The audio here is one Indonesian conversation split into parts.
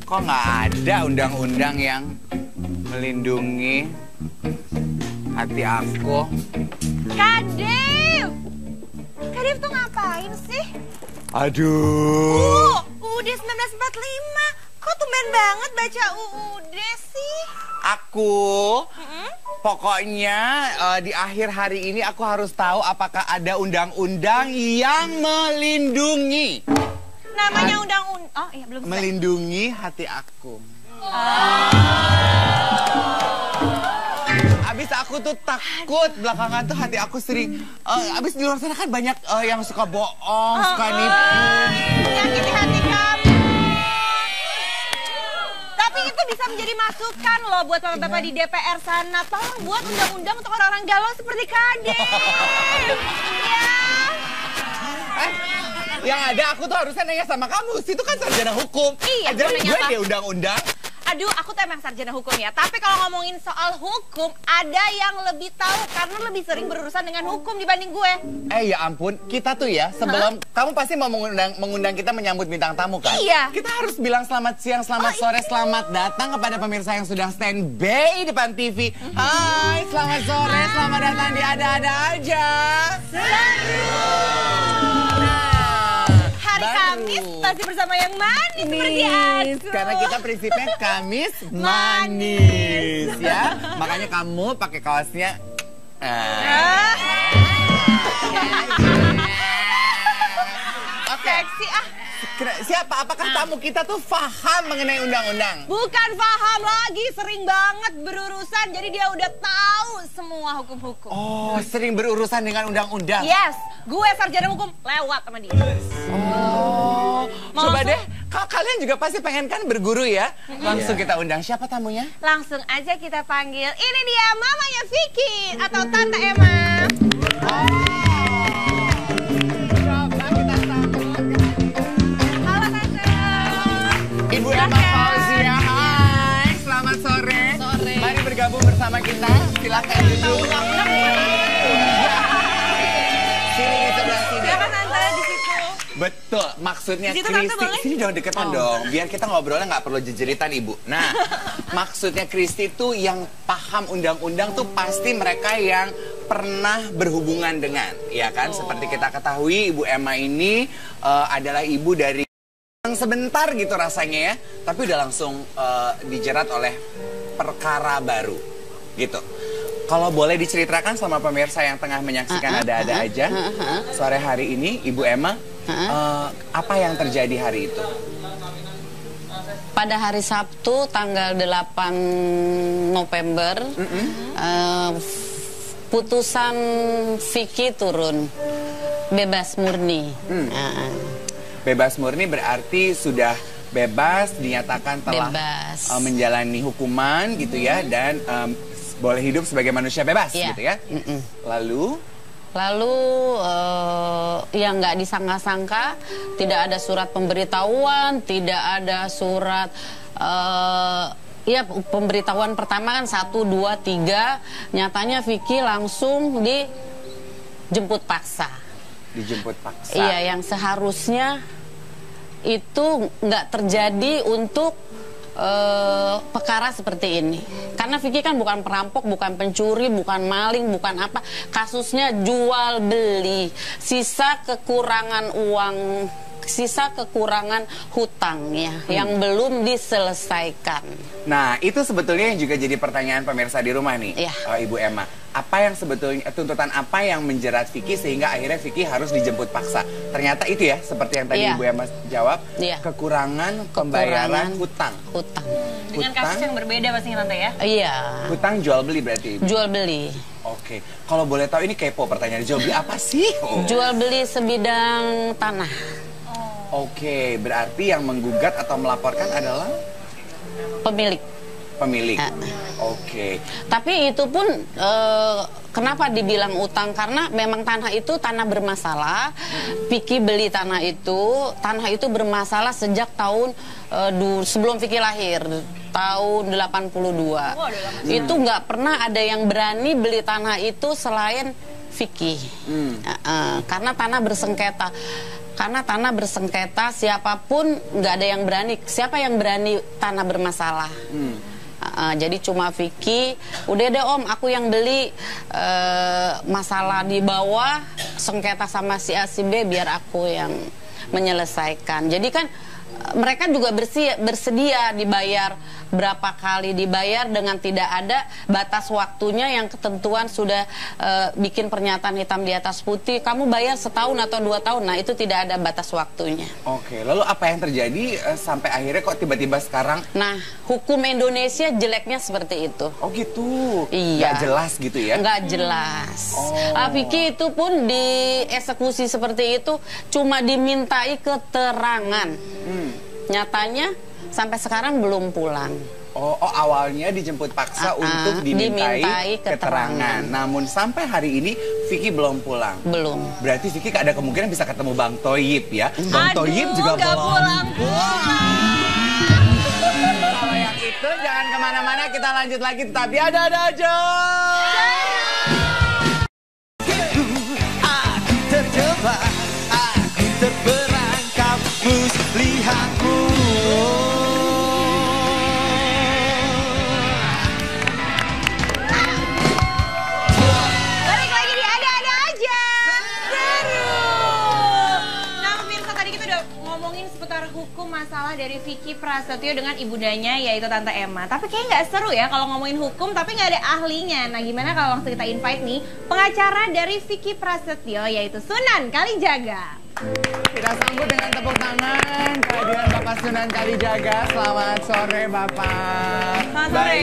Kok nggak ada undang-undang yang melindungi hati aku? Kadif! Kadif tuh ngapain sih? Aduh. UUD 1945. Kok tumben banget baca UUD sih? Aku, pokoknya di akhir hari ini aku harus tahu apakah ada undang-undang yang melindungi. Namanya undang-undang. Oh iya, belum. Melindungi hati aku. Abis aku tuh takut belakangan tuh hati aku sering. Abis di luar sana kan banyak yang suka bohong, suka nipu. Menyakiti hati kamu. Tapi itu bisa menjadi masukan loh buat bapak-bapak di DPR sana. Tolong buat undang-undang untuk orang-orang galau seperti Kadif. Ya. Yang ada aku tuh harusnya nanya sama kamu. Situ kan sarjana hukum. Iya, ajarin nanya gue apa? deh undang-undang. Aduh, aku tuh emang sarjana hukum ya. Tapi kalau ngomongin soal hukum, ada yang lebih tahu karena lebih sering berurusan dengan hukum dibanding gue. Ya ampun, kita tuh ya sebelum kamu pasti mau mengundang kita menyambut bintang tamu kan? Iya. Kita harus bilang selamat siang, selamat sore, selamat datang kepada pemirsa yang sudah standby depan TV. Hai, selamat sore, selamat datang di Ada-Ada Aja. Hari Kamis masih bersama yang manis seperti aku. Karena kita prinsipnya Kamis manis ya. Makanya kamu pakai kaosnya. Seksi ah. Siapa? Apakah tamu kita tuh paham mengenai undang-undang? Bukan paham lagi, sering banget berurusan. Jadi dia udah tahu semua hukum-hukum. Oh, sering berurusan dengan undang-undang. Yes, gue sarjana hukum lewat sama dia. Oh, coba langsung? deh. Kalian juga pasti pengen kan berguru ya? Langsung kita undang. Siapa tamunya? Langsung aja kita panggil. Ini dia mamanya Vicky atau Tante Emma. Halo Tante. Ibu Emma Fauzia. Hai, selamat sore. Sore. Mari bergabung bersama kita. Silakan duduk. Sini di sebelah sini. Silakan Tante di situ. Betul, maksudnya Di situ, Tante, Kristi. boleh? Sini dong deketan dong, biar kita ngobrolnya nggak perlu jejeritan Ibu. Nah, maksudnya Kristi tuh yang paham undang-undang tuh pasti mereka yang pernah berhubungan dengan, ya kan? Seperti kita ketahui, Ibu Emma ini adalah ibu dari yang sebentar gitu rasanya ya, tapi udah langsung dijerat oleh perkara baru, gitu. Kalau boleh diceritakan sama pemirsa yang tengah menyaksikan Ada-Ada Aja, sore hari ini Ibu Emma, apa yang terjadi hari itu? Pada hari Sabtu tanggal 8 November, putusan Vicky turun, bebas murni. Bebas murni berarti sudah bebas, dinyatakan telah menjalani hukuman gitu ya, dan boleh hidup sebagai manusia bebas gitu ya. Lalu yang nggak disangka-sangka, tidak ada surat pemberitahuan, tidak ada surat pemberitahuan pertama kan 1, 2, 3. Nyatanya Vicky langsung dijemput paksa. Dijemput paksa. Iya, yang seharusnya itu nggak terjadi untuk perkara seperti ini. Karena Vicky kan bukan perampok, bukan pencuri, bukan maling, bukan apa. Kasusnya jual beli, sisa kekurangan uang, sisa kekurangan hutang ya, yang belum diselesaikan. Nah, itu sebetulnya yang juga jadi pertanyaan pemirsa di rumah nih, Ibu Emma. Apa yang sebetulnya, tuntutan apa yang menjerat Vicky sehingga akhirnya Vicky harus dijemput paksa? Ternyata itu ya, seperti yang tadi Ibu Emma jawab, kekurangan pembayaran hutang. Dengan kasus yang berbeda pastinya Tante ya? Iya. Hutang jual beli berarti? Jual beli. Oke, kalau boleh tahu ini kepo pertanyaan, jual beli apa sih? Jual beli sebidang tanah. Oke, berarti yang menggugat atau melaporkan adalah? Pemilik. Pemilik. Oke. Tapi itu pun kenapa dibilang utang? Karena memang tanah itu tanah bermasalah. Vicky beli tanah itu bermasalah sejak tahun sebelum Vicky lahir, tahun 82. Itu nggak pernah ada yang berani beli tanah itu selain Vicky. Karena tanah bersengketa. Karena tanah bersengketa, siapapun nggak ada yang berani. Siapa yang berani tanah bermasalah? Jadi cuma Vicky, udah deh om, aku yang beli, masalah di bawah, sengketa sama si A si B, biar aku yang menyelesaikan. Jadi kan mereka juga bersedia dibayar, berapa kali dibayar dengan tidak ada batas waktunya yang ketentuan sudah bikin pernyataan hitam di atas putih, kamu bayar setahun atau 2 tahun. Nah itu tidak ada batas waktunya. Oke, lalu apa yang terjadi sampai akhirnya kok tiba-tiba sekarang? Nah, hukum Indonesia jeleknya seperti itu. Oh gitu? Iya. Nggak jelas gitu ya? Nggak jelas. Oh. Vicky itu pun dieksekusi seperti itu cuma dimintai keterangan. Nyatanya sampai sekarang belum pulang. Oh, awalnya dijemput paksa untuk dimintai keterangan. Namun sampai hari ini Vicky belum pulang. Belum. Berarti Vicky ada kemungkinan bisa ketemu Bang Thoyib ya. Bang Thoyib juga nggak belum pulang-pulang. Kalau yang itu jangan kemana-mana, kita lanjut lagi tetap di Ada-Ada Aja. Aku terjebak, aku terperangkap, lihatmu. Balik lagi di Ada-Ada Aja. Seru. Nah pemirsa, tadi kita udah ngomongin seputar hukum masalah dari Vicky Prasetyo dengan ibundanya yaitu Tante Emma. Tapi kayaknya nggak seru ya kalau ngomongin hukum tapi nggak ada ahlinya. Nah gimana kalau langsung kita invite nih pengacara dari Vicky Prasetyo yaitu Sunan Kalijaga. Kita sambut dengan tepuk tangan kehadiran Bapak Sunan Kalijaga. Selamat sore Bapak. Selamat sore.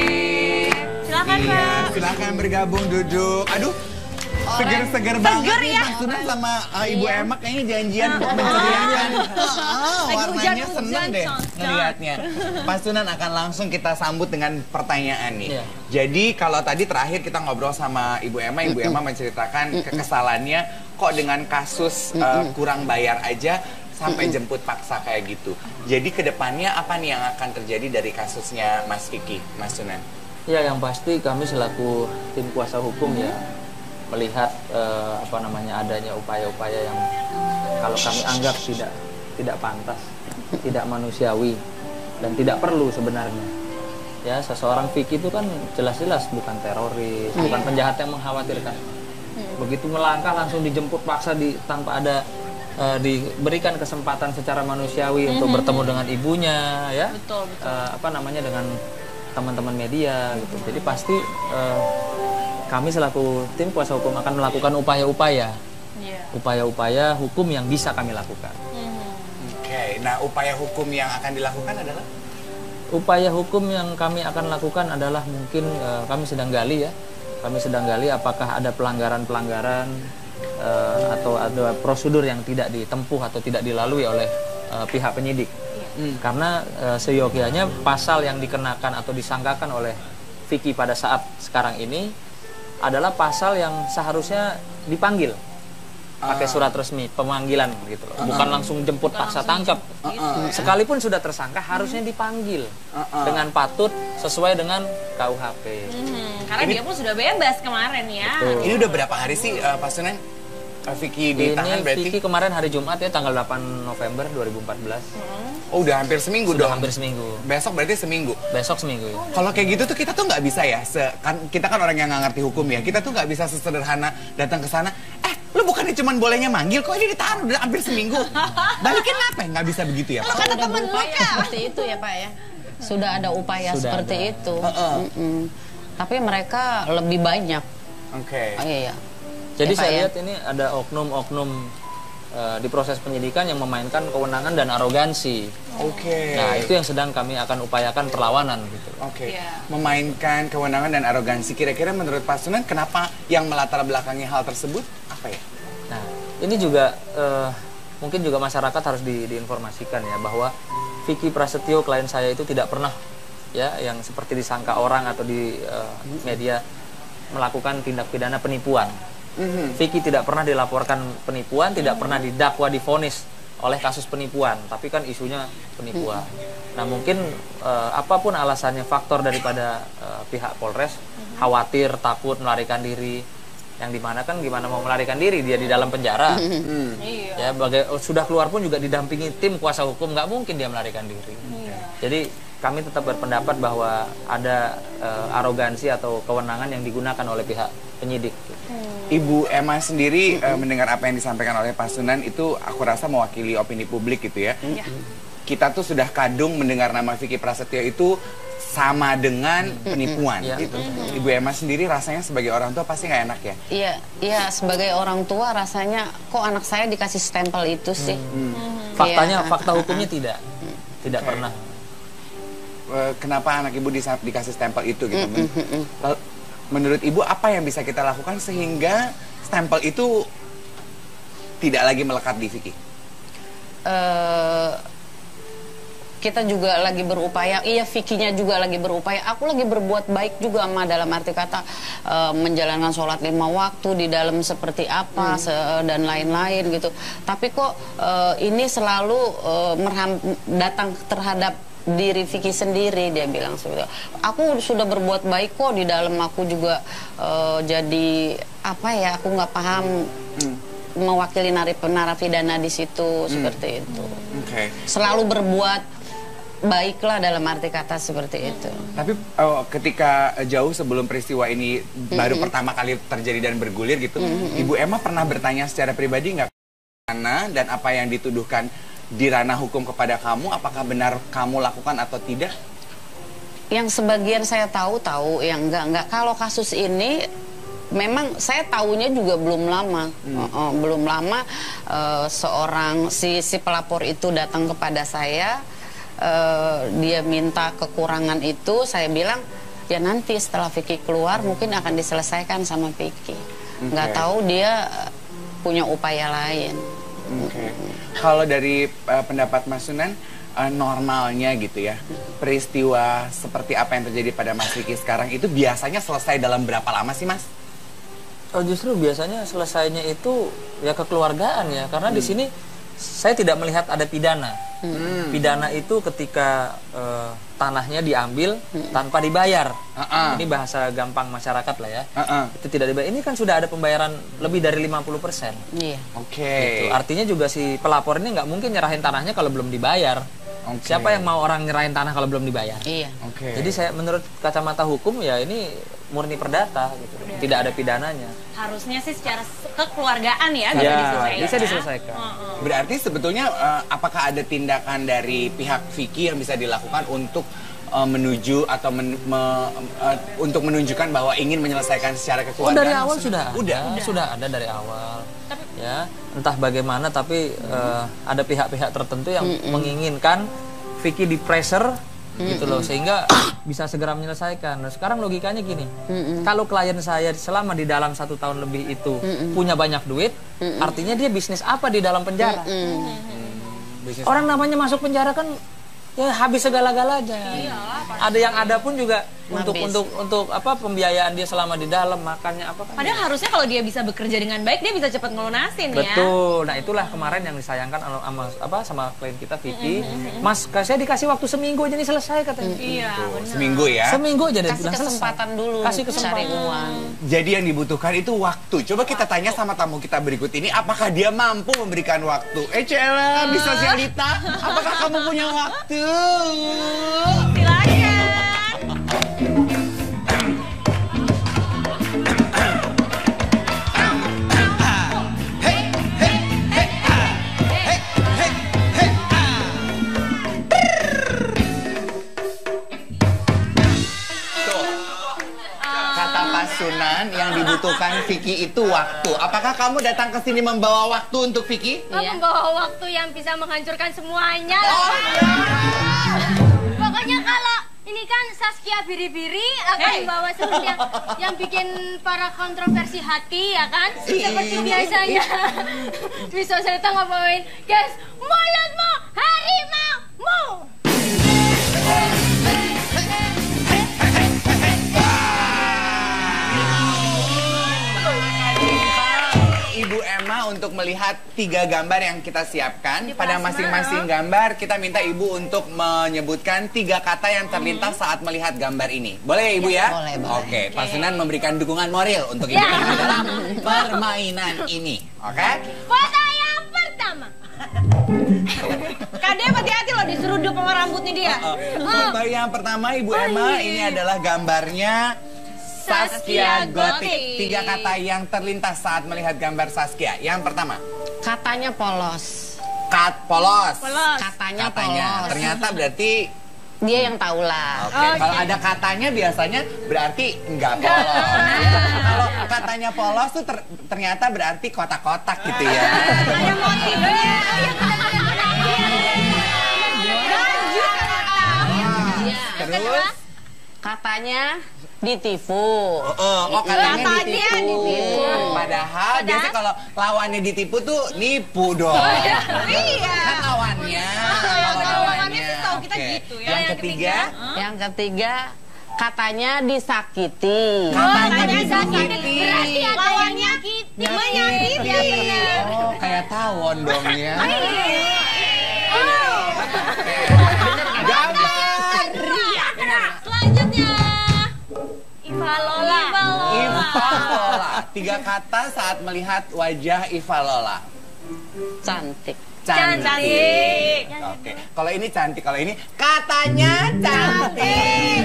Silakan Pak. Silakan bergabung, duduk. Aduh, seger-seger banget Seger nih ya. Pak Sunan sama Ibu Emma kayaknya janjian untuk menceriakan. Lagi Warnanya hujan-hujan, seneng deh cocok. ngeliatnya. Pak Sunan akan langsung kita sambut dengan pertanyaan nih. Iya. Jadi kalau tadi terakhir kita ngobrol sama Ibu Emma menceritakan kekesalannya kok dengan kasus kurang bayar aja sampai jemput paksa kayak gitu. Jadi kedepannya apa nih yang akan terjadi dari kasusnya Mas Vicky, Mas Sunan? Ya, yang pasti kami selaku tim kuasa hukum ya melihat adanya upaya-upaya yang kalau kami anggap tidak pantas, tidak manusiawi dan tidak perlu sebenarnya. Ya, seseorang Vicky itu kan jelas-jelas bukan teroris, bukan penjahat yang mengkhawatirkan. Begitu melangkah langsung dijemput paksa tanpa ada diberikan kesempatan secara manusiawi untuk bertemu dengan ibunya, ya. Betul. Dengan teman-teman media gitu. Jadi pasti kami selaku tim kuasa hukum akan melakukan upaya-upaya hukum yang bisa kami lakukan. Oke, nah upaya hukum yang akan dilakukan adalah? Upaya hukum yang kami akan lakukan adalah mungkin kami sedang gali ya. Kami sedang gali apakah ada pelanggaran-pelanggaran atau ada prosedur yang tidak ditempuh atau tidak dilalui oleh pihak penyidik. Karena seyogianya pasal yang dikenakan atau disangkakan oleh Vicky pada saat sekarang ini adalah pasal yang seharusnya dipanggil pakai surat resmi pemanggilan gitu loh. Bukan langsung jemput paksa tangkap. Sekalipun sudah tersangka harusnya dipanggil dengan patut sesuai dengan KUHP. Karena dia pun sudah bebas kemarin ya. Betul. Ini udah berapa hari sih Pak Sunan? Vicky ditahan Ini berarti? Vicky kemarin hari Jumat ya, tanggal 8 November 2014. Oh udah hampir seminggu Sudah dong? hampir seminggu. Besok berarti seminggu? Besok seminggu ya. Kalau kayak gitu tuh kita tuh nggak bisa ya, kita kan orang yang nggak ngerti hukum ya, kita tuh nggak bisa sesederhana datang ke sana, lu bukannya cuma bolehnya manggil, kok ini ditahan udah hampir seminggu? Balikin apa? Nggak bisa begitu ya Pak? Sudah ada upaya seperti itu ya Pak ya. Sudah ada upaya Sudah seperti ada. itu. Tapi mereka lebih banyak. Oke. Oh iya. Jadi Ya, Pak, saya ya. lihat ini ada oknum-oknum di proses penyidikan yang memainkan kewenangan dan arogansi. Oke. Nah, itu yang sedang kami akan upayakan perlawanan gitu. Oke. Iya. Memainkan kewenangan dan arogansi. Kira-kira menurut Pak Sunan kenapa yang melatar belakangi hal tersebut apa ya? Nah, ini juga mungkin juga masyarakat harus diinformasikan ya bahwa Vicky Prasetyo klien saya itu tidak pernah ya yang seperti disangka orang atau di media melakukan tindak pidana penipuan. Vicky tidak pernah dilaporkan penipuan, tidak pernah didakwa divonis oleh kasus penipuan, tapi kan isunya penipuan. Nah, mungkin apapun alasannya, faktor daripada pihak Polres khawatir, takut melarikan diri, yang dimana kan gimana mau melarikan diri dia di dalam penjara. Ya, sudah keluar pun juga didampingi tim kuasa hukum, nggak mungkin dia melarikan diri. Jadi kami tetap berpendapat bahwa ada arogansi atau kewenangan yang digunakan oleh pihak penyidik. Ibu Emma sendiri mendengar apa yang disampaikan oleh Pak Sunan itu aku rasa mewakili opini publik gitu ya. Kita tuh sudah kadung mendengar nama Vicky Prasetyo itu sama dengan penipuan gitu. Ibu Emma sendiri rasanya sebagai orang tua pasti nggak enak ya? Iya, sebagai orang tua rasanya kok anak saya dikasih stempel itu sih. Faktanya, fakta hukumnya tidak pernah. Kenapa anak ibu dikasih stempel itu gitu? Menurut ibu apa yang bisa kita lakukan sehingga stempel itu tidak lagi melekat di Vicky? Kita juga lagi berupaya, Vicky-nya juga lagi berupaya. Aku lagi berbuat baik juga sama, dalam arti kata menjalankan sholat 5 waktu di dalam seperti apa dan lain-lain gitu. Tapi kok ini selalu datang terhadap diri Vicky sendiri, dia bilang seperti itu. Aku sudah berbuat baik kok di dalam, aku juga jadi apa ya, aku nggak paham mewakili narapidana di situ seperti itu. Selalu berbuat baiklah dalam arti kata seperti itu. Tapi ketika jauh sebelum peristiwa ini baru pertama kali terjadi dan bergulir gitu, Ibu Emma pernah bertanya secara pribadi nggak karena dan apa yang dituduhkan di ranah hukum kepada kamu, apakah benar kamu lakukan atau tidak? Yang sebagian saya tahu, yang enggak. Kalau kasus ini memang saya tahunya juga belum lama. Belum lama seorang si pelapor itu datang kepada saya, dia minta kekurangan itu, saya bilang ya nanti setelah Vicky keluar mungkin akan diselesaikan sama Vicky. Nggak tahu dia punya upaya lain. Kalau dari pendapat Mas Sunan, normalnya gitu ya, peristiwa seperti apa yang terjadi pada Mas Vicky sekarang itu biasanya selesai dalam berapa lama sih, Mas? Justru biasanya selesainya itu ya kekeluargaan ya, karena di sini saya tidak melihat ada pidana. Pidana itu ketika tanahnya diambil tanpa dibayar. Ini bahasa gampang masyarakat lah ya. Itu tidak dibayar. Ini kan sudah ada pembayaran lebih dari 50%. Iya. Oke. Gitu. Artinya juga si pelapor ini nggak mungkin nyerahin tanahnya kalau belum dibayar. Siapa yang mau orang nyerahin tanah kalau belum dibayar? Iya. Jadi saya menurut kacamata hukum ya ini murni perdata gitu. Tidak ada pidananya. Harusnya sih secara kekeluargaan ya, bisa diselesaikan. Berarti sebetulnya apakah ada tindakan dari pihak Vicky yang bisa dilakukan untuk menuju atau untuk menunjukkan bahwa ingin menyelesaikan secara kekeluargaan? Dari awal sudah ada dari awal. Ya, entah bagaimana tapi ada pihak-pihak tertentu yang menginginkan Vicky di pressure gitu loh, sehingga bisa segera menyelesaikan. Nah, sekarang logikanya gini, kalau klien saya selama di dalam 1 tahun lebih itu punya banyak duit, artinya dia bisnis apa di dalam penjara? Orang namanya masuk penjara kan ya habis segala-galanya. Ada yang ada pun juga untuk apa pembiayaan dia selama di dalam, makannya apa kan. Padahal harusnya kalau dia bisa bekerja dengan baik dia bisa cepat ngelunasin. Betul. Nah, itulah kemarin yang disayangkan sama klien kita Vicky. Mas, saya dikasih waktu seminggu aja nih selesai katanya. Iya, seminggu ya. Seminggu aja dia kasih kesempatan dulu. Kasih kesempatan cari uang. Jadi yang dibutuhkan itu waktu. Coba kita tanya sama tamu kita berikut ini, apakah dia mampu memberikan waktu? Cela, bisa Sosialita, apakah kamu punya waktu? Silakan. Sunan, yang dibutuhkan Vicky itu waktu. Apakah kamu datang ke sini membawa waktu untuk Vicky? Membawa waktu yang bisa menghancurkan semuanya. Pokoknya kalau ini kan Saskia Biri-Biri akan membawa seperti yang bikin para kontroversi hati ya kan? Seperti biasanya. Bisa saya ngapain? Guys, mulutmu harimaumu. Ibu Emma Emma untuk melihat 3 gambar yang kita siapkan. Pada masing-masing gambar kita minta Ibu untuk menyebutkan 3 kata yang terlintas saat melihat gambar ini. Boleh ya Ibu ya? Boleh. Oke, Pak Sunan memberikan dukungan moral untuk Ibu Emma dalam permainan ini. Oke? Foto yang pertama. Kak Dev, hati-hati loh diseruduk sama rambutnya dia. Foto yang pertama Ibu Emma, ini adalah gambarnya Saskia Gotik. 3 kata yang terlintas saat melihat gambar Saskia. Yang pertama, Katanya polos. polos. Katanya Katanya. polos. Ternyata berarti Dia yang tahu lah. oke. Kalau ada katanya biasanya berarti enggak polos. Kalau katanya polos tuh ternyata berarti kotak-kotak gitu ya. Ada motifnya. Terus Katanya ditipu. katanya Katanya ditipu. ditipu. Padahal biasanya kalau lawannya ditipu tuh nipu dong. Iya. Kan lawannya. lawannya sih tahu kita gitu ya. Yang ketiga, Yang ketiga, katanya disakiti. katanya katanya disakiti. Berarti ada yang Lawannya nyakiti. menyakiti. Oh, kayak tawon dong ya. Gambar. Selanjutnya Iva Lola. Iva Lola. 3 kata saat melihat wajah Iva Lola. Cantik. Cantik. Oke. Kalau ini cantik, kalau ini katanya cantik.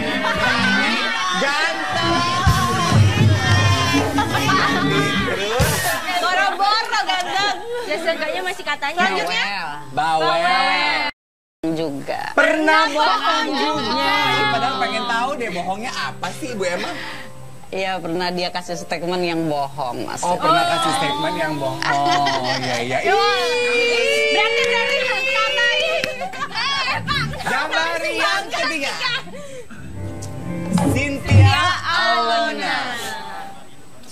Ganteng. Terus Boro-boro ganteng. Ya seenggaknya masih katanya. Selanjutnya bawel. Juga. Pernah bohong juga. Padahal pengen tahu deh bohongnya apa sih Ibu Emma? Iya, pernah dia kasih statement yang bohong, Mas. Oh, pernah kasih statement yang bohong. Iya, iya. berarti karena Gambar yang ketiga. Cynthia Alona.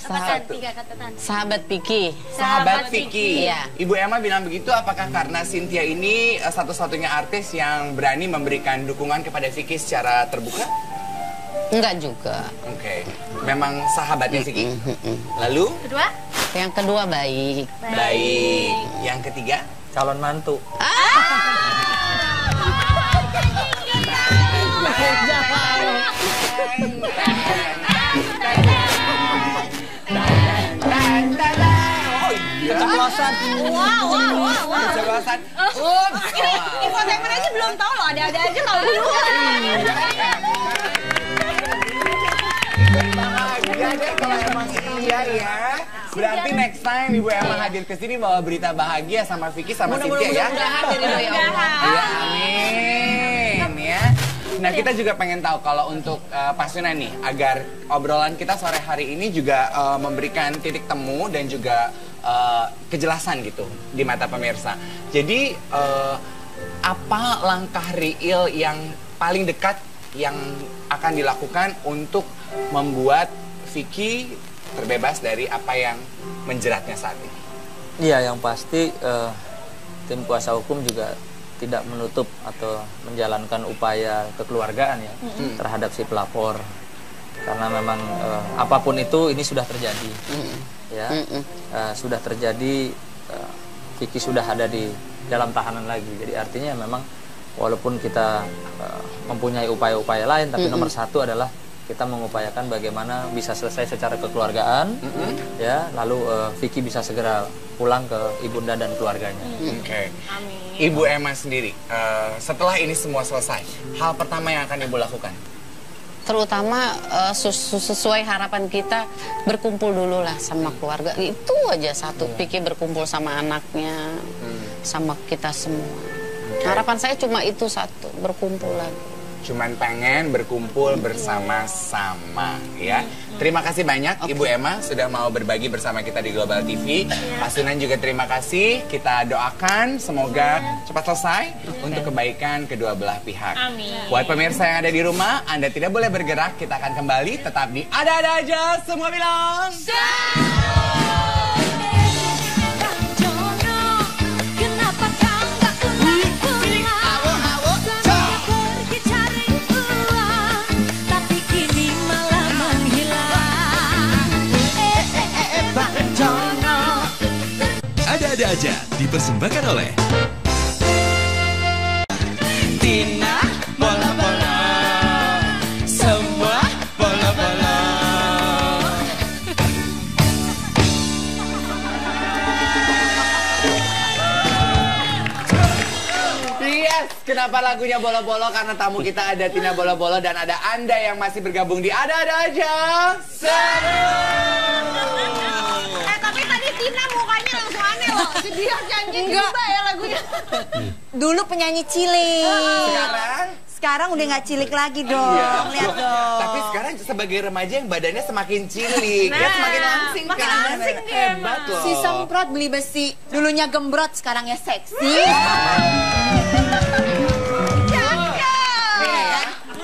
Kata 3 kata tanda. Sahabat Piki. Sahabat Vicky. Iya. Ibu Emma bilang begitu apakah karena Cynthia ini satu-satunya artis yang berani memberikan dukungan kepada Vicky secara terbuka? Enggak juga. Oke. Memang sahabatnya Vicky. Lalu? Kedua, Yang kedua baik. Baik. Yang ketiga? Calon mantu. Oh iya. Keceplosan. wow. Keceplosan. Ups. Infotainment aja belum tahu loh, ada-ada aja tahu duluan. Bahagia deh kalau emang iya ya. Berarti next time Ibu Emma hadir ke sini bawa berita bahagia sama Vicky sama Cynthia ya. Mudah-mudahan dari ya Allah. Ya, amin ya. Nah, kita juga pengen tahu kalau untuk Pak Sunan nih, agar obrolan kita sore hari ini juga memberikan titik temu dan juga kejelasan gitu di mata pemirsa. Jadi apa langkah real yang paling dekat yang akan dilakukan untuk membuat Vicky terbebas dari apa yang menjeratnya saat ini? Iya, yang pasti tim kuasa hukum juga tidak menutup atau menjalankan upaya kekeluargaan ya terhadap si pelapor, karena memang apapun itu ini sudah terjadi ya. Sudah terjadi, Vicky sudah ada di dalam tahanan lagi, jadi artinya memang walaupun kita mempunyai upaya-upaya lain, tapi nomor satu adalah kita mengupayakan bagaimana bisa selesai secara kekeluargaan, ya, lalu Vicky bisa segera pulang ke ibunda dan keluarganya. Oke. Ibu Emma sendiri, setelah ini semua selesai, hal pertama yang akan Ibu lakukan? Terutama sesuai harapan kita, berkumpul dulu lah sama keluarga. Itu aja satu, Vicky berkumpul sama anaknya, sama kita semua. Harapan saya cuma itu satu, berkumpul lagi. Cuman pengen berkumpul bersama-sama ya. Terima kasih banyak Ibu Emma sudah mau berbagi bersama kita di Global TV. Pak Sunan juga terima kasih. Kita doakan semoga cepat selesai untuk kebaikan kedua belah pihak. Amin. Buat pemirsa yang ada di rumah, Anda tidak boleh bergerak. Kita akan kembali tetap di Ada-Ada Aja. Semua bilang aja dipersembahkan oleh Tina bola-bola, semua bola-bola. Yes, kenapa lagunya bolo-bolo? Karena tamu kita ada Tina Bolo-Bolo dan ada Anda yang masih bergabung di Ada-Ada Aja Seru. Tapi tadi Tina mukanya langsung aneh loh. Sedih nyanyi juga ya lagunya. Dulu penyanyi cilik. Sekarang udah nggak cilik lagi dong. iya. Lihat dong. Tapi sekarang sebagai remaja yang badannya semakin cilik, ya semakin langsing makin kan. langsing dia Hebat loh. Si semprot beli besi. Dulunya gembrot, sekarang ya seksi. Nih ya,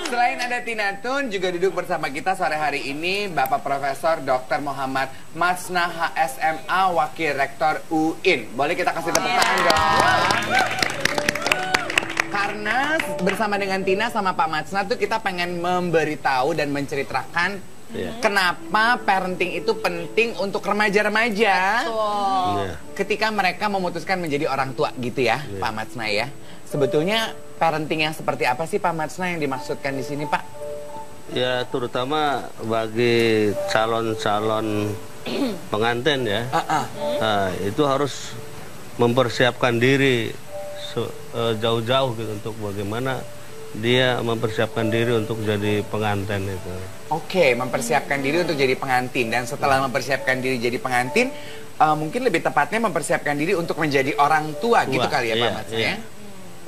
selain ada Tina Tun, juga duduk bersama kita sore hari ini Bapak Profesor Dr. Muhammad Matsna HSMA, Wakil Rektor UIN. Boleh kita kasih tepuk tangan dong? Karena bersama dengan Tina sama Pak Matsna tuh kita pengen memberitahu dan menceritakan kenapa parenting itu penting untuk remaja-remaja ketika mereka memutuskan menjadi orang tua gitu ya, Pak Matsna ya. Sebetulnya parenting yang seperti apa sih Pak Matsna yang dimaksudkan di sini, Pak? Ya, terutama bagi calon-calon pengantin ya. Nah, itu harus mempersiapkan diri jauh-jauh gitu untuk bagaimana dia mempersiapkan diri untuk jadi pengantin itu. Oke, mempersiapkan diri untuk jadi pengantin, dan setelah mempersiapkan diri jadi pengantin, mungkin lebih tepatnya mempersiapkan diri untuk menjadi orang tua gitu kali ya Pak Matsna ya.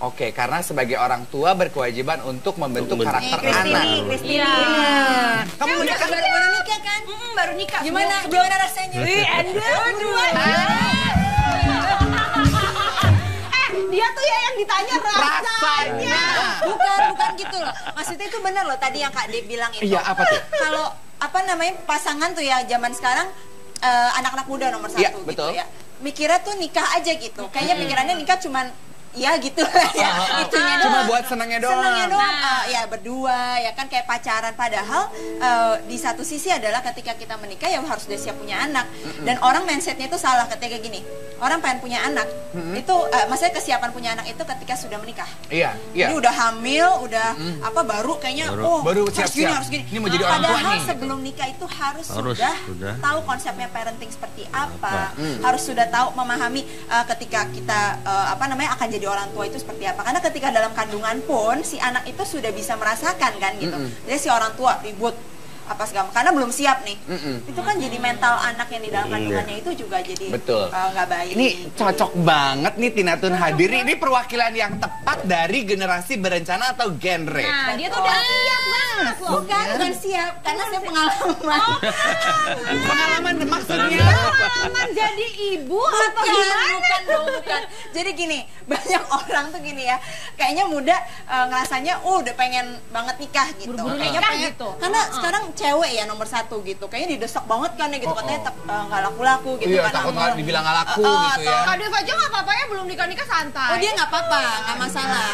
Oke, karena sebagai orang tua berkewajiban untuk membentuk karakter anak. Christine. Kamu udah baru nikah kan? Baru nikah. Gimana rasanya? Dia tuh ya yang ditanya rasanya. Bukan gitu loh. Maksudnya itu benar loh tadi yang Kak Deb bilang itu. Iya, apa tuh? Kalau pasangan tuh ya zaman sekarang anak-anak muda nomor 1 gitu betul. ya. Mikirnya tuh nikah aja gitu. Kayaknya pikirannya nikah cuman ya gitu lah ya. Itunya Cuma doang. buat senangnya doang. Senangnya doang. Ya berdua ya kan kayak pacaran, padahal di satu sisi adalah ketika kita menikah ya harus udah siap punya anak. Dan orang mindsetnya itu salah ketika gini. Orang pengen punya anak itu maksudnya kesiapan punya anak itu ketika sudah menikah. Iya. Jadi udah hamil, udah baru kayaknya baru harus gini. Ini mau jadi orang tua nih. Padahal sebelum nikah itu harus sudah tahu konsepnya parenting seperti apa. Harus sudah tahu memahami ketika kita akan jadi orang tua itu seperti apa. Karena ketika dalam kandungan pun si anak itu sudah bisa merasakan kan gitu. Jadi si orang tua ribut apa segala karena belum siap nih. Itu kan jadi mental anak yang di dalam kandungannya itu juga jadi nggak baik. Ini cocok banget nih Tina Tun hadir. Ini perwakilan yang tepat dari generasi berencana atau genre. Nah, dia tuh udah siap banget loh. Bukan siap, karena saya pengalaman. Pengalaman maksudnya pengalaman jadi ibu atau gimana? Bukan. Jadi gini, banyak orang tuh gini ya, kayaknya muda ngerasanya udah pengen banget nikah gitu. Buru-buru Kayaknya nikah pengen, gitu. Karena sekarang cewek ya nomor 1 gitu. Kayaknya didesak banget kan ya gitu, katanya nggak laku-laku gitu iya, kan. takut dibilang nggak laku gitu ya. Kak Dev aja nggak apa-apa ya, belum nikah-nikah santai. Oh dia nggak apa-apa, nggak masalah.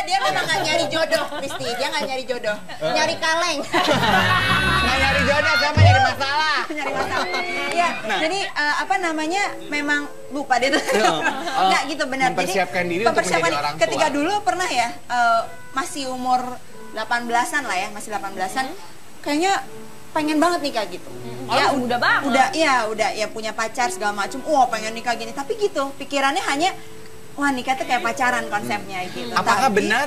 Dia memang nggak nyari jodoh, Kristi. Dia nggak nyari jodoh, nyari kaleng. Nggak nyari jodoh, sama nyari masalah. Nyari masalah. Iya. Jadi memang lupa dia tuh. Nggak gitu benar. Mempersiapkan diri untuk mempersiapkan menjadi orang tua. Ketika dulu pernah ya masih umur 18-an lah ya, masih 18-an. Kayaknya pengen banget nikah gitu. Ya udah banget. Udah punya pacar segala macam. Pengen nikah gini. Tapi gitu, pikirannya hanya wah nikah tuh kayak pacaran konsepnya gitu. Apakah benar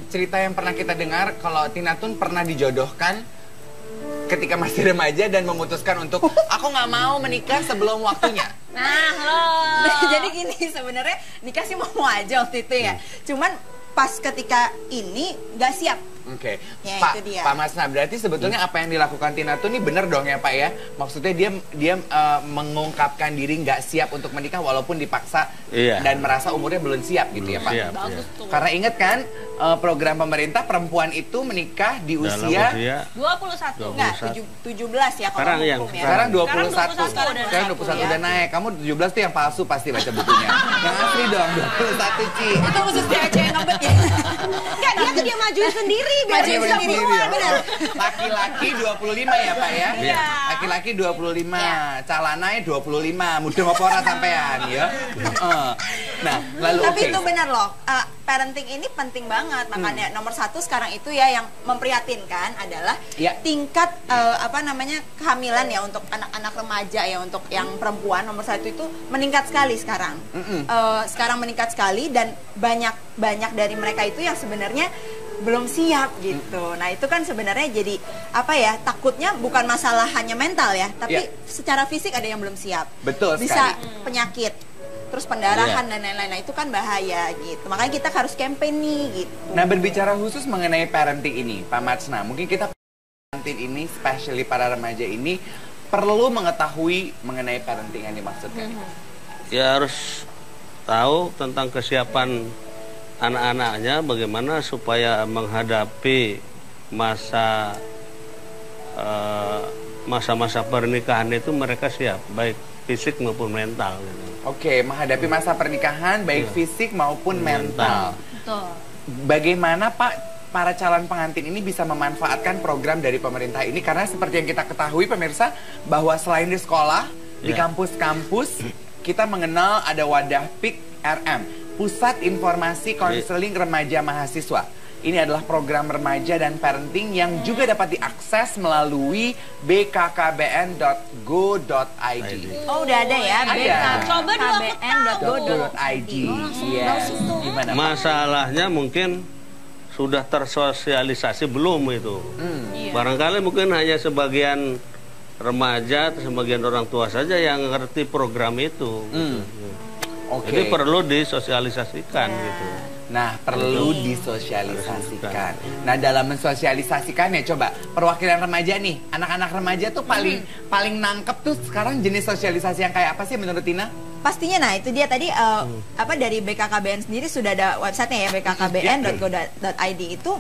cerita yang pernah kita dengar kalau Tina Tun pernah dijodohkan ketika masih remaja dan memutuskan untuk aku nggak mau menikah sebelum waktunya? Jadi gini, sebenarnya nikah sih mau aja waktu itu ya. Cuman pas ketika ini nggak siap. Oke, Ya, Pak, itu dia. Pak Matsna, berarti sebetulnya apa yang dilakukan Tina Tun ini benar dong ya Pak ya? Maksudnya dia mengungkapkan diri nggak siap untuk menikah walaupun dipaksa dan merasa umurnya belum siap gitu ya Pak? Siap, Karena ingat kan program pemerintah perempuan itu menikah di usia 21. Enggak, 17 ya kalau Sekarang yang hukum ya. sekarang 21. Sekarang 21 udah naik. Kamu 17 tuh yang palsu pasti baca bukunya. Yang asli dong 21 Ci. Itu khusus cewek-cewek ngebet ya. Enggak, dia tuh dia majuin sendiri biar Masih bisa sendiri keluar, ya. benar. Laki-laki 25 ya Pak ya? Iya. Laki-laki 25, calananya 25, mudah apa ora sampean ya? Nah, lalu Tapi oke. itu benar loh, parenting ini penting banget. Makanya nomor satu sekarang itu ya yang memprihatinkan adalah Ya. tingkat kehamilan ya untuk anak-anak remaja ya, untuk yang perempuan nomor satu itu meningkat sekali sekarang. Sekarang meningkat sekali dan banyak dari mereka itu yang sebenarnya belum siap gitu. Nah itu kan sebenarnya jadi takutnya bukan masalah hanya mental ya, tapi Ya. secara fisik ada yang belum siap. Betul Bisa sekali. penyakit, terus pendarahan dan lain-lain. Nah itu kan bahaya gitu. Makanya kita harus campaign nih gitu. Nah, berbicara khusus mengenai parenting ini, Pak Matsna, mungkin kita parenting ini, especially para remaja ini, perlu mengetahui mengenai parenting yang dimaksudkan. Ya harus tahu tentang kesiapan anak-anaknya, bagaimana supaya menghadapi masa-masa pernikahan itu mereka siap, baik fisik maupun mental. Gitu. Oke, menghadapi masa pernikahan baik fisik maupun mental. Betul. Bagaimana Pak para calon pengantin ini bisa memanfaatkan program dari pemerintah ini? Karena seperti yang kita ketahui pemirsa, bahwa selain di sekolah, di kampus-kampus, kita mengenal ada wadah PIK RM, Pusat Informasi Konseling Remaja Mahasiswa. Ini adalah program remaja dan parenting yang juga dapat diakses melalui bkkbn.go.id. Oh udah ada ya, Ada. Coba dulu aku bkkbn.go.id. Yes. Gimana Pak? Masalahnya mungkin sudah tersosialisasi belum itu. Barangkali mungkin hanya sebagian remaja atau sebagian orang tua saja yang ngerti program itu. Oke. Jadi perlu disosialisasikan gitu. Nah, perlu disosialisasikan. Nah, dalam mensosialisasikan ya coba perwakilan remaja nih, anak-anak remaja tuh paling nangkep tuh sekarang jenis sosialisasi yang kayak apa sih menurut Tina? Pastinya, nah itu dia tadi dari BKKBN sendiri sudah ada websitenya ya, bkkbn.go.id itu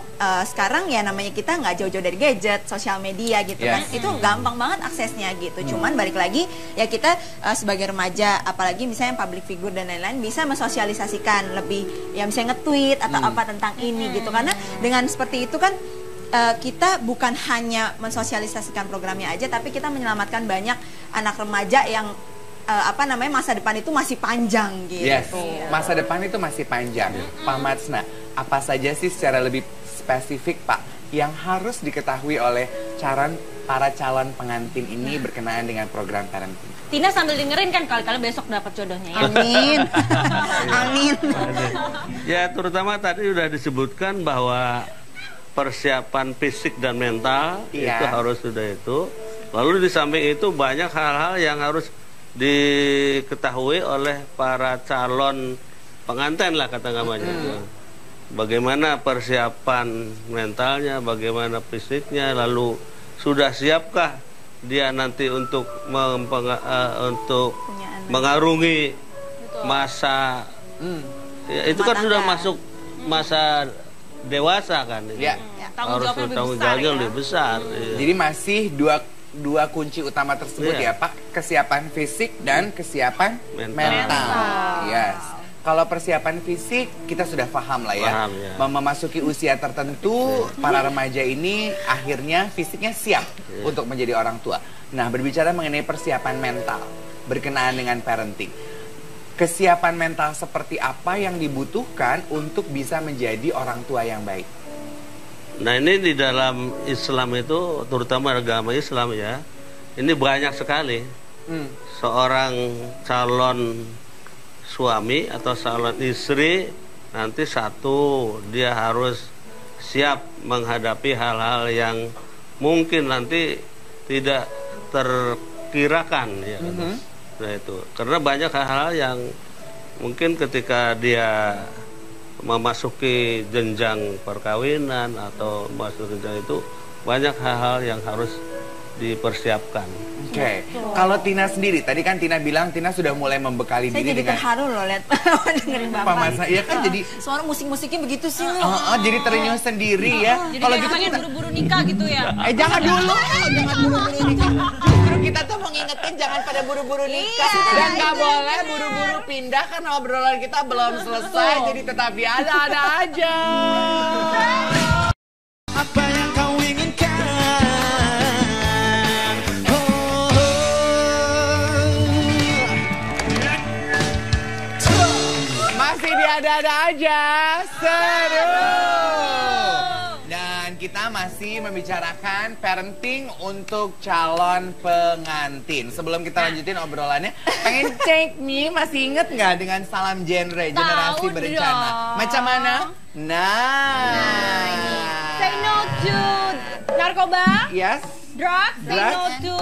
sekarang ya namanya kita nggak jauh-jauh dari gadget, sosial media gitu kan, itu gampang banget aksesnya gitu. Cuman balik lagi ya kita sebagai remaja, apalagi misalnya public figure dan lain-lain bisa mensosialisasikan lebih, ya misalnya nge-tweet atau apa tentang ini gitu, karena dengan seperti itu kan kita bukan hanya mensosialisasikan programnya aja, tapi kita menyelamatkan banyak anak remaja yang masa depan itu masih panjang gitu. Yes, masa depan itu masih panjang. Pak Matsna, apa saja sih secara lebih spesifik Pak yang harus diketahui oleh para calon pengantin ini berkenaan dengan program parenting? Tina sambil dengerin kan kali-kali besok dapat jodohnya ya. Amin. Amin. Ya terutama tadi sudah disebutkan bahwa persiapan fisik dan mental itu harus sudah itu. Lalu di samping itu banyak hal-hal yang harus diketahui oleh para calon pengantin lah kata namanya. Bagaimana persiapan mentalnya, bagaimana fisiknya, lalu sudah siapkah dia nanti untuk mengarungi masa ya, itu kan sudah masuk masa dewasa kan. Ya. Harus tanggung jawabnya lebih besar. Jadi masih dua kunci utama tersebut ya Pak, kesiapan fisik dan kesiapan mental. Yes. Kalau persiapan fisik kita sudah paham lah ya. Memasuki usia tertentu para remaja ini akhirnya fisiknya siap untuk menjadi orang tua. Nah, berbicara mengenai persiapan mental berkenaan dengan parenting. Kesiapan mental seperti apa yang dibutuhkan untuk bisa menjadi orang tua yang baik? Nah ini di dalam Islam itu, terutama agama Islam ya, ini banyak sekali. Seorang calon suami atau calon istri, nanti satu, dia harus siap menghadapi hal-hal yang mungkin nanti tidak terkirakan ya. Nah itu, karena banyak hal-hal yang mungkin ketika dia memasuki jenjang perkawinan atau masuk jenjang itu banyak hal-hal yang harus dipersiapkan. Oke. Kalau Tina sendiri, tadi kan Tina bilang Tina sudah mulai membekali Saya diri jadi dengan terharu loh lihat dengerin Bapak. Pak Matsna. Iya kan jadi suara musik-musiknya begitu sih loh. jadi terenyuh sendiri ya. Jadi Kalau kayak gitu pengen buru-buru nikah gitu ya. jangan dulu, jangan buru-buru nikah. Justru kita tuh mau ngingetin jangan pada buru-buru nikah dan nggak boleh buru-buru pindah karena obrolan kita belum selesai. Jadi tetap ada aja. apa yang kau inginkan. Oh, Masih diada-ada aja, seru. Dan kita masih membicarakan parenting untuk calon pengantin. Sebelum kita lanjutin obrolannya, pengen cek nih, masih inget nggak dengan salam genre generasi berencana? dong. Macam mana? Nah, Say no to narkoba, yes. drugs, say Drugs. no to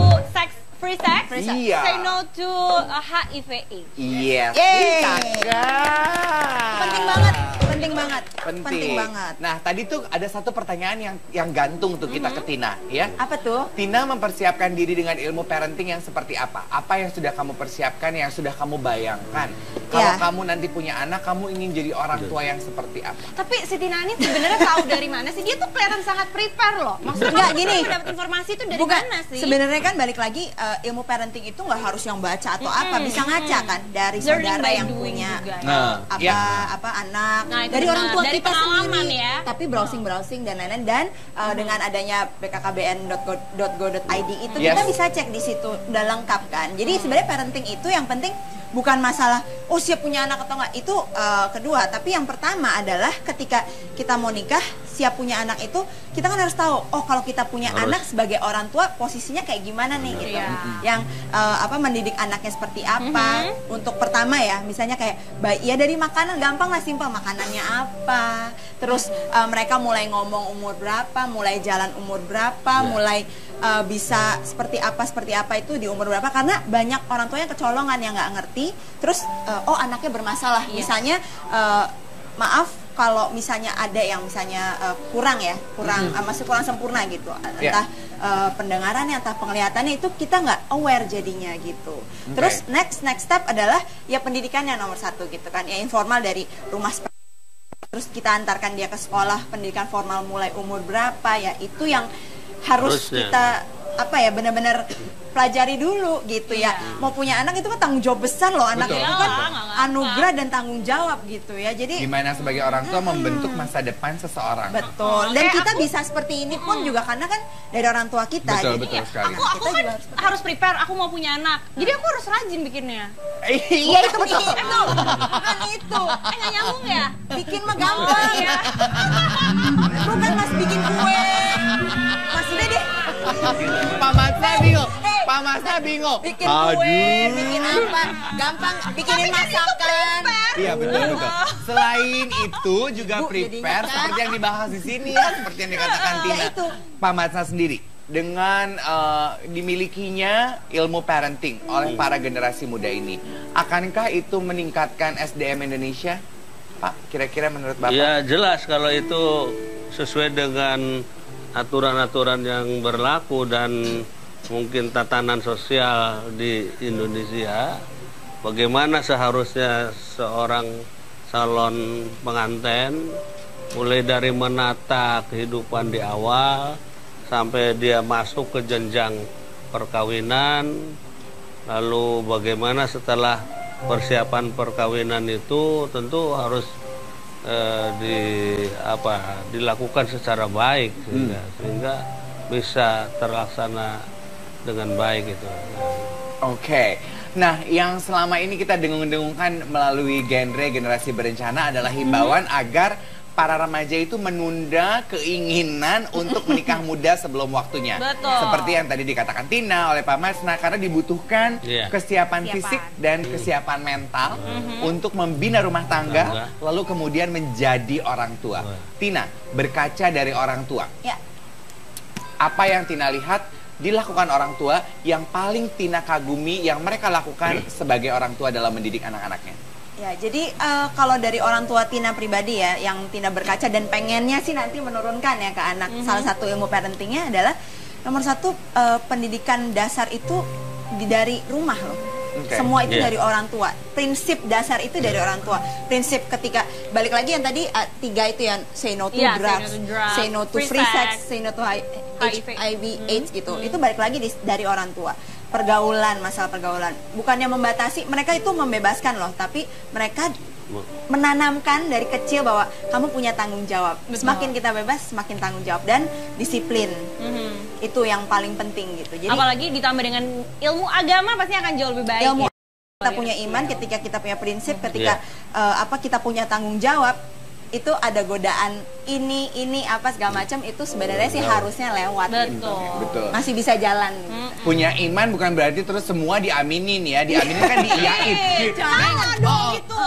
free sex, Iya. say no to HIV/AIDS. Yes. Yeay. Kakak. Penting banget, penting banget. Penting. banget. Nah, tadi tuh ada satu pertanyaan yang gantung tuh kita ke Tina, ya. Apa tuh? Tina mempersiapkan diri dengan ilmu parenting yang seperti apa? Apa yang sudah kamu persiapkan, yang sudah kamu bayangkan? Kalau Ya. kamu nanti punya anak, kamu ingin jadi orang tua yang seperti apa? Tapi si Tina ini sebenarnya tahu dari mana sih? Dia tuh kelihatan sangat prepare loh. Maksudnya Enggak, gini. kamu dapat informasi itu dari Bukan, mana sih? sebenarnya kan balik lagi ilmu parenting itu nggak harus yang baca atau apa, bisa ngaca kan dari Learning saudara by yang doing punya juga, ya. Nah, apa ya. apa anak Nah, itu dari benar. orang tua Dari kita pengalaman sendiri, ya. tapi browsing dan lain-lain dan dengan adanya bkkbn.go.id itu Yes. kita bisa cek di situ udah lengkap kan. Jadi sebenarnya parenting itu yang penting bukan masalah oh siap punya anak atau enggak, itu kedua, tapi yang pertama adalah ketika kita mau nikah siap punya anak itu kita kan harus tahu oh kalau kita punya anak sebagai orang tua posisinya kayak gimana nih gitu. Iya. Yang mendidik anaknya seperti apa. Untuk pertama ya misalnya kayak ya dari makanan gampang lah, simpel, makanannya apa, terus mereka mulai ngomong umur berapa, mulai jalan umur berapa, mulai bisa seperti apa itu di umur berapa, karena banyak orang tua yang kecolongan yang nggak ngerti terus oh anaknya bermasalah. Misalnya maaf kalau misalnya ada yang misalnya kurang masih kurang sempurna gitu, entah pendengarannya, entah penglihatannya, itu kita nggak aware jadinya gitu. Terus next step adalah ya pendidikannya nomor 1 gitu kan, ya informal dari rumah. Terus kita antarkan dia ke sekolah pendidikan formal mulai umur berapa, ya itu yang harus kita benar-benar pelajari dulu gitu ya. Mau punya anak itu kan tanggung jawab besar loh, anak Betul, itu kan betul. anugerah dan tanggung jawab gitu ya. Jadi Gimana sebagai orang tua membentuk masa depan seseorang? betul. Dan kita bisa seperti ini pun juga karena kan dari orang tua kita. Betul, Jadi, betul sekali. Aku kita kan juga harus prepare, aku mau punya anak. Jadi aku harus rajin bikinnya. Iya itu betul. Bukan itu. Nggak nyambung ya? Bikin mah gampang ya. Bukan mas bikin kue. Mas udah deh. Pak Masna bingung. Pak Masna bingung. Bikin kue, bikin apa? Gampang bikinin masakan. Iya betul. Selain itu juga Bu, prepare jadinya kan? seperti yang dibahas di sini ya, seperti yang dikatakan Tina. itu. Pak Masna sendiri dengan dimilikinya ilmu parenting oleh para generasi muda ini, akankah itu meningkatkan SDM Indonesia? Pak, kira-kira menurut Bapak? Ya jelas kalau itu sesuai dengan aturan-aturan yang berlaku dan mungkin tatanan sosial di Indonesia, bagaimana seharusnya seorang calon pengantin mulai dari menata kehidupan di awal sampai dia masuk ke jenjang perkawinan, lalu bagaimana setelah persiapan perkawinan itu tentu harus dilakukan secara baik sehingga bisa terlaksana dengan baik itu. Oke. Nah, yang selama ini kita dengung-dengungkan melalui genre generasi berencana adalah himbauan agar para remaja itu menunda keinginan untuk menikah muda sebelum waktunya. Betul. Seperti yang tadi dikatakan Tina oleh Pak Masna, karena dibutuhkan kesiapan fisik dan kesiapan mental untuk membina rumah tangga, lalu kemudian menjadi orang tua. Tina, berkaca dari orang tua, apa yang Tina lihat dilakukan orang tua yang paling Tina kagumi, yang mereka lakukan sebagai orang tua dalam mendidik anak-anaknya? Ya, jadi kalau dari orang tua Tina pribadi ya, yang Tina berkaca dan pengennya sih nanti menurunkan ya ke anak, salah satu ilmu parentingnya adalah nomor 1, pendidikan dasar itu dari rumah loh. Semua itu dari orang tua. Prinsip dasar itu dari orang tua. Prinsip ketika balik lagi yang tadi 3 itu yang say no to drugs, say no to free sex, say no to HIV/AIDS gitu. Itu balik lagi dari orang tua. Pergaulan, masalah pergaulan. Bukannya membatasi, mereka itu membebaskan loh, tapi mereka menanamkan dari kecil bahwa kamu punya tanggung jawab. Semakin kita bebas, semakin tanggung jawab dan disiplin. Itu yang paling penting gitu. Jadi apalagi ditambah dengan ilmu agama pasti akan jauh lebih baik. ilmu ya. kita punya iman, ketika kita punya prinsip, ketika kita punya tanggung jawab, itu ada godaan ini apa segala macam, itu sebenarnya sih harusnya lewat. Betul. Betul. Masih bisa jalan. Punya iman bukan berarti terus semua diaminin ya. Diaminin kan diiyain. Jangan dong gitu.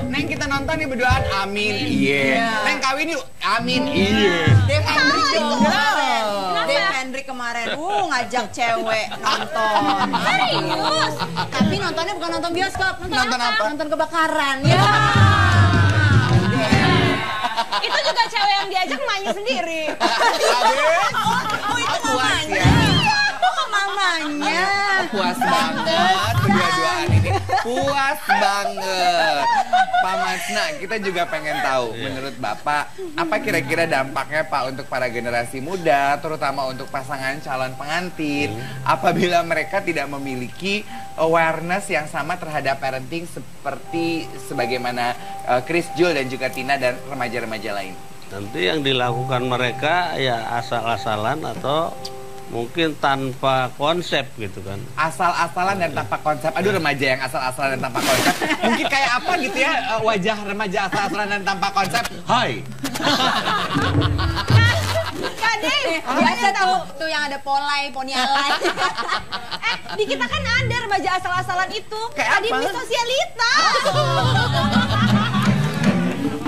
Neng kita nonton nih berduaan, amin, iya. Neng kawin yuk, amin, iya. Dave Hendrik kemarin. Dave Hendrik kemarin, ngajak cewek nonton. Serius? Tapi nontonnya bukan nonton bioskop. Nonton apa? Nonton kebakaran. Ya. Itu juga cewek yang diajak emaknya sendiri. Oh itu Puas mamanya. ya. Kok mamanya? Puas banget kedua-duaan ini. Puas banget. Pak Masna, kita juga pengen tahu menurut Bapak, apa kira-kira dampaknya Pak untuk para generasi muda, terutama untuk pasangan calon pengantin, apabila mereka tidak memiliki awareness yang sama terhadap parenting seperti sebagaimana Chris, Jul, dan juga Tina dan remaja-remaja lain? Nanti yang dilakukan mereka ya asal-asalan atau mungkin tanpa konsep gitu kan. Asal-asalan dan tanpa konsep. Aduh, remaja yang asal-asalan dan tanpa konsep. Mungkin kayak apa gitu ya, wajah remaja asal-asalan dan tanpa konsep. Hai. Kadeh, biasa tuh yang ada polai, poni alay. Di kita kan ada remaja asal-asalan itu. Kayak Tadi apa? Miss Sosialita.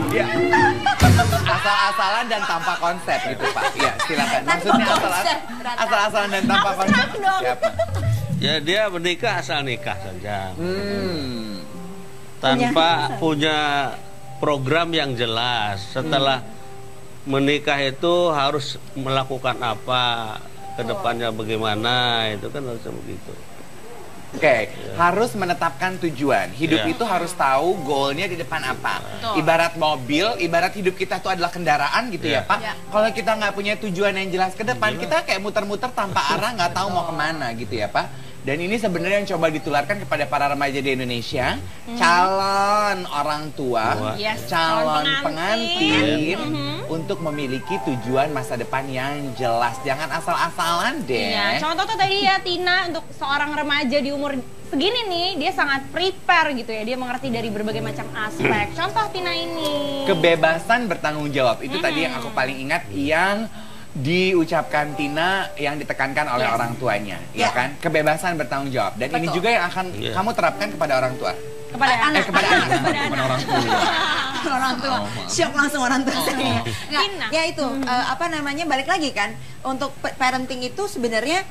Ya. Asal-asalan dan tanpa konsep gitu Pak. Iya, silakan. Tanpa Maksudnya konsep, asal-asalan dan tanpa konsep. Siapa? Ya dia menikah asal nikah saja. Tanpa punya program yang jelas. Setelah menikah itu harus melakukan apa, kedepannya bagaimana, itu kan harus begitu. Oke, harus menetapkan tujuan. Hidup itu harus tahu goalnya di depan apa. Ibarat mobil, ibarat hidup kita itu adalah kendaraan gitu ya Pak. Kalau kita nggak punya tujuan yang jelas ke depan, kita kayak muter-muter tanpa arah, nggak tahu mau kemana gitu ya Pak. Dan ini sebenarnya yang coba ditularkan kepada para remaja di Indonesia, calon orang tua, calon pengantin, untuk memiliki tujuan masa depan yang jelas. Jangan asal-asalan deh. Iya, contoh tuh tadi ya Tina, untuk seorang remaja di umur segini nih, dia sangat prepare gitu ya. Dia mengerti dari berbagai macam aspek. Contoh Tina ini. Kebebasan bertanggung jawab. Itu tadi yang aku paling ingat, yang diucapkan Tina, yang ditekankan oleh orang tuanya, ya kan? Kebebasan bertanggung jawab. Dan ini juga yang akan kamu terapkan kepada orang tua. Kepada anak. Kepada anak, bukan orang tua. Orang tua, syok langsung orang tua saya. Tina. Ya itu, apa namanya, balik lagi kan, untuk parenting itu sebenarnya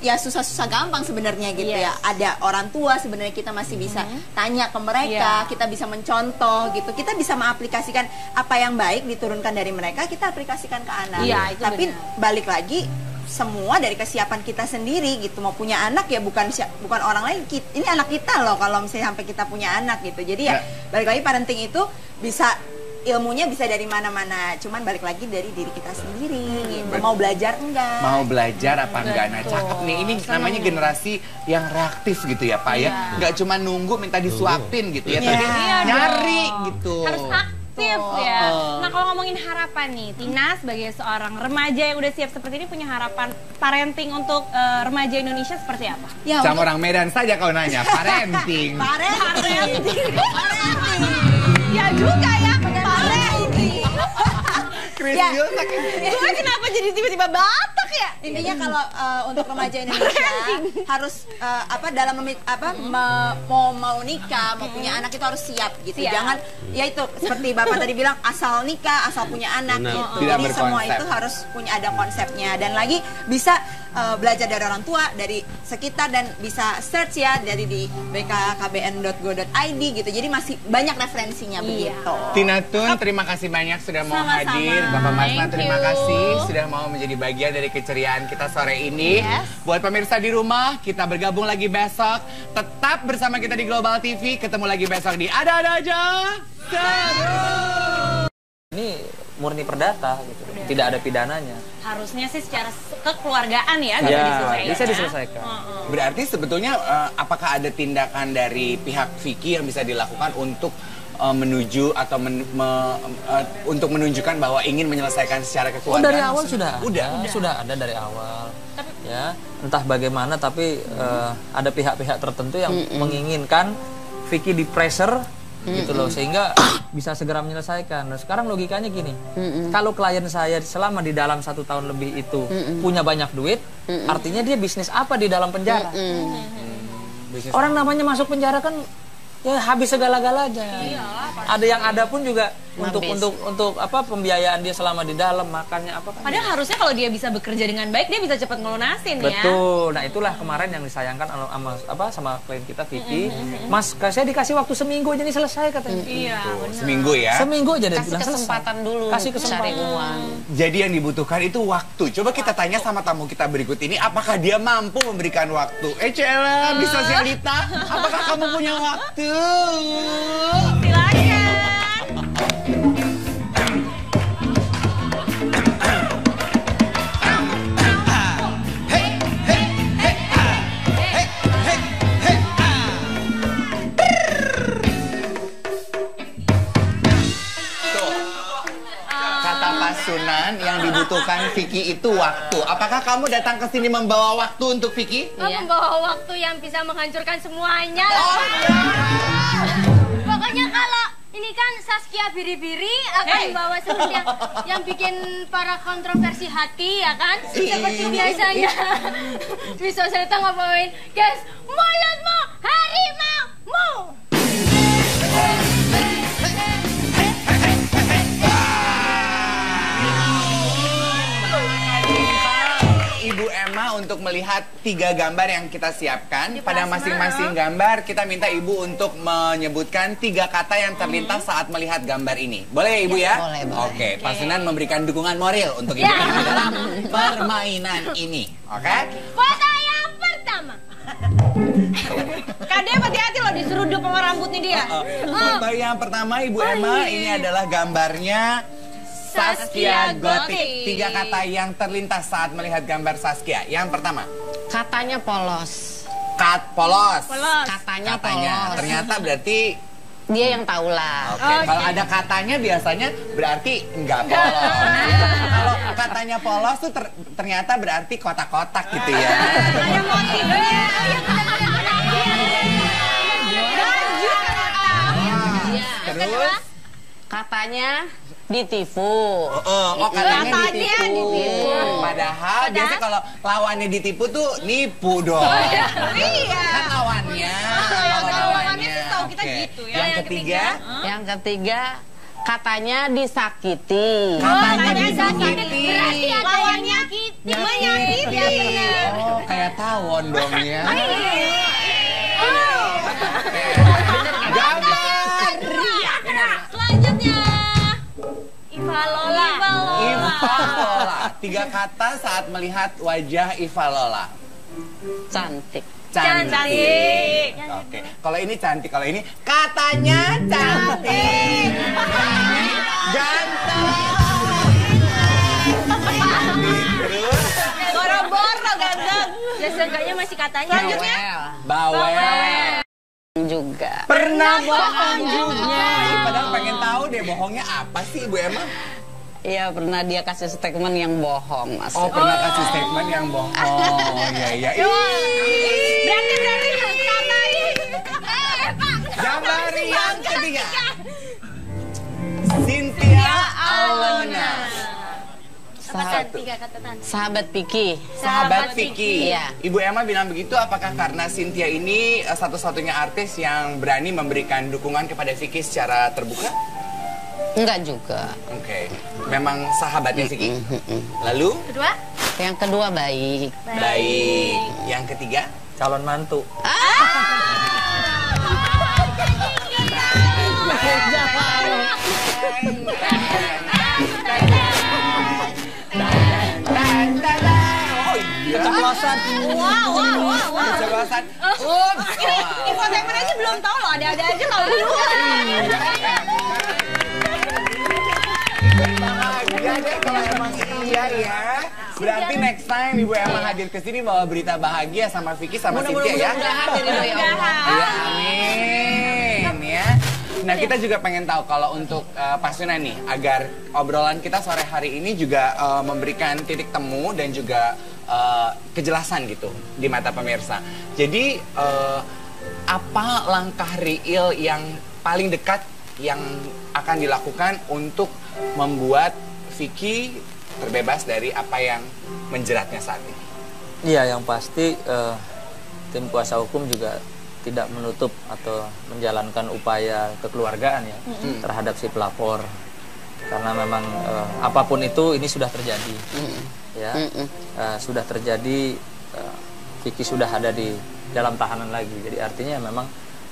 ya susah-susah gampang sebenarnya gitu ya. Ada orang tua sebenarnya kita masih bisa tanya ke mereka, kita bisa mencontoh gitu, kita bisa mengaplikasikan apa yang baik diturunkan dari mereka, kita aplikasikan ke anak. Itu tapi benar. balik lagi, semua dari kesiapan kita sendiri gitu. Mau punya anak ya bukan orang lain, ini anak kita loh kalau misalnya sampai kita punya anak gitu. Jadi ya balik lagi, parenting itu bisa, ilmunya bisa dari mana-mana, cuman balik lagi dari diri kita sendiri gitu. Mau belajar enggak? Mau belajar apa enggak? Nah, cakep nih. Ini namanya generasi yang reaktif gitu ya Pak ya. Nggak cuma nunggu minta disuapin gitu ya, tapi nyari gitu. Harus aktif ya. Nah, kalau ngomongin harapan nih, Tina sebagai seorang remaja yang udah siap seperti ini, punya harapan parenting untuk remaja Indonesia seperti apa? Ya, Sama orang Medan saja kau nanya, parenting. parenting. Ya juga ya, parenting. Chris, Gue kenapa jadi tiba-tiba Batak ya? Intinya kalau untuk remaja Indonesia harus dalam mau nikah, mau punya anak itu harus siap gitu. Jangan ya itu seperti Bapak tadi bilang, asal nikah, asal punya anak gitu. Tidak Jadi semua berkonsep. itu harus ada konsepnya, dan lagi bisa belajar dari orang tua, dari sekitar, dan bisa search ya dari di bkkbn.go.id gitu. Jadi masih banyak referensinya begitu. Tina Tun, terima kasih banyak sudah mau Sama-sama. hadir. Bapak Masna, Thank terima you. kasih sudah mau menjadi bagian dari keceriaan kita sore ini. Buat pemirsa di rumah, kita bergabung lagi besok. Tetap bersama kita di Global TV. Ketemu lagi besok di Ada-Ada Aja Seru. Ini murni perdata gitu. Tidak ada pidananya. Harusnya sih secara kekeluargaan ya, Bisa diselesaikan. Berarti sebetulnya apakah ada tindakan dari pihak Vicky yang bisa dilakukan untuk menuju atau untuk menunjukkan bahwa ingin menyelesaikan secara kekeluargaan? Dari awal sudah ada dari awal. Ya, entah bagaimana tapi ada pihak-pihak tertentu yang menginginkan Vicky di pressure gitu loh, sehingga bisa segera menyelesaikan. Nah, sekarang logikanya gini, kalau klien saya selama di dalam 1 tahun lebih itu punya banyak duit, artinya dia bisnis apa di dalam penjara? Orang namanya masuk penjara kan ya habis segala-galanya. Ada yang ada pun juga untuk apa pembiayaan dia selama di dalam, makannya apa kan. Padahal harusnya kalau dia bisa bekerja dengan baik, dia bisa cepat ngelunasin ya. Betul. Nah, itulah kemarin yang disayangkan sama klien kita Vicky. Mas, saya dikasih waktu seminggu aja nih selesai katanya. Iya, benar. Seminggu ya. Seminggu aja dia Kasih bilang kesempatan selesai. dulu. Kasih kesempatan. Cari uang. Jadi yang dibutuhkan itu waktu. Coba kita tanya sama tamu kita berikut ini, apakah dia mampu memberikan waktu? Cela, bisa Sosialita, apakah kamu punya waktu? Silakan. Sunan yang dibutuhkan Vicky itu waktu. Apakah kamu datang ke sini membawa waktu untuk Vicky? Membawa waktu yang bisa menghancurkan semuanya. Pokoknya kalau ini kan Saskia Biri-Biri akan membawa sesuatu yang bikin para kontroversi hati, ya kan? Seperti biasanya. Bisa saya ngapain? Guys, mulutmu harimaumu. Ibu Emma untuk melihat 3 gambar yang kita siapkan. Pada masing-masing gambar kita minta Ibu untuk menyebutkan 3 kata yang terlintas saat melihat gambar ini. Boleh ya Ibu ya? Boleh. Oke, Pak Sunan memberikan dukungan moral untuk Ibu Emma dalam permainan ini. Oke? Foto yang pertama. Kade hati-hati loh diseruduk sama rambutnya dia. Foto yang pertama Ibu Emma ini adalah gambarnya Saskia Gotik. 3 kata yang terlintas saat melihat gambar Saskia. Yang pertama, Katanya polos. polos. Katanya polos. Ternyata berarti Dia yang tahu lah. Kalau ada katanya biasanya berarti enggak polos. Kalau katanya polos tuh ternyata berarti kotak-kotak gitu ya. Ada motifnya. Terus Katanya ditipu. katanya ditipu. Padahal biasanya kalau lawannya ditipu tuh nipu dong. Iya. Kan lawannya. Lawannya sih tahu kita gitu ya. Yang ketiga, Yang ketiga, katanya disakiti. katanya disakiti. Berarti ada yang nyakiti. Menyakiti. Oh, kayak tawon dong ya. Gambar. Selanjutnya. Iva Lola. Iva Lola. 3 kata saat melihat wajah Iva Lola. Cantik. Cantik. Oke. Kalau ini cantik, kalau ini katanya cantik. Ganteng. Terus Boro-boro ganteng. Ya seenggaknya masih katanya. Selanjutnya. bawel. Juga. Pernah bohong juga. Padahal pengen tahu deh bohongnya apa sih Ibu Emma? Iya, pernah dia kasih statement yang bohong, Mas. Oh, pernah kasih statement yang bohong. Iya. Berarti kata Gambar yang ketiga. Cynthia Alona. Sahabat Vicky. Sahabat Vicky. Iya. Ibu Emma bilang begitu, apakah karena Cynthia ini satu-satunya artis yang berani memberikan dukungan kepada Vicky secara terbuka? Enggak juga. Oke. Memang sahabatnya Vicky. Lalu? Kedua? Yang kedua baik. Baik. Yang ketiga? Calon mantu. Keceplosan. Keceplosan. Ini fotonya aja belum tahu loh, ada-ada aja tahu dulu. deh kalau emang iya ya. Berarti next time Ibu Emma hadir ke sini bawa berita bahagia sama Vicky sama Cynthia ya. Iya, amin ya. Nah, kita juga pengen tahu kalau untuk Pasuna nih, agar obrolan kita sore hari ini juga memberikan titik temu dan juga kejelasan gitu di mata pemirsa. Jadi apa langkah real yang paling dekat yang akan dilakukan untuk membuat Vicky terbebas dari apa yang menjeratnya saat ini? Iya, yang pasti tim kuasa hukum juga tidak menutup atau menjalankan upaya kekeluargaan ya terhadap si pelapor, karena memang apapun itu ini sudah terjadi ya, sudah terjadi. Vicky sudah ada di dalam tahanan lagi, jadi artinya memang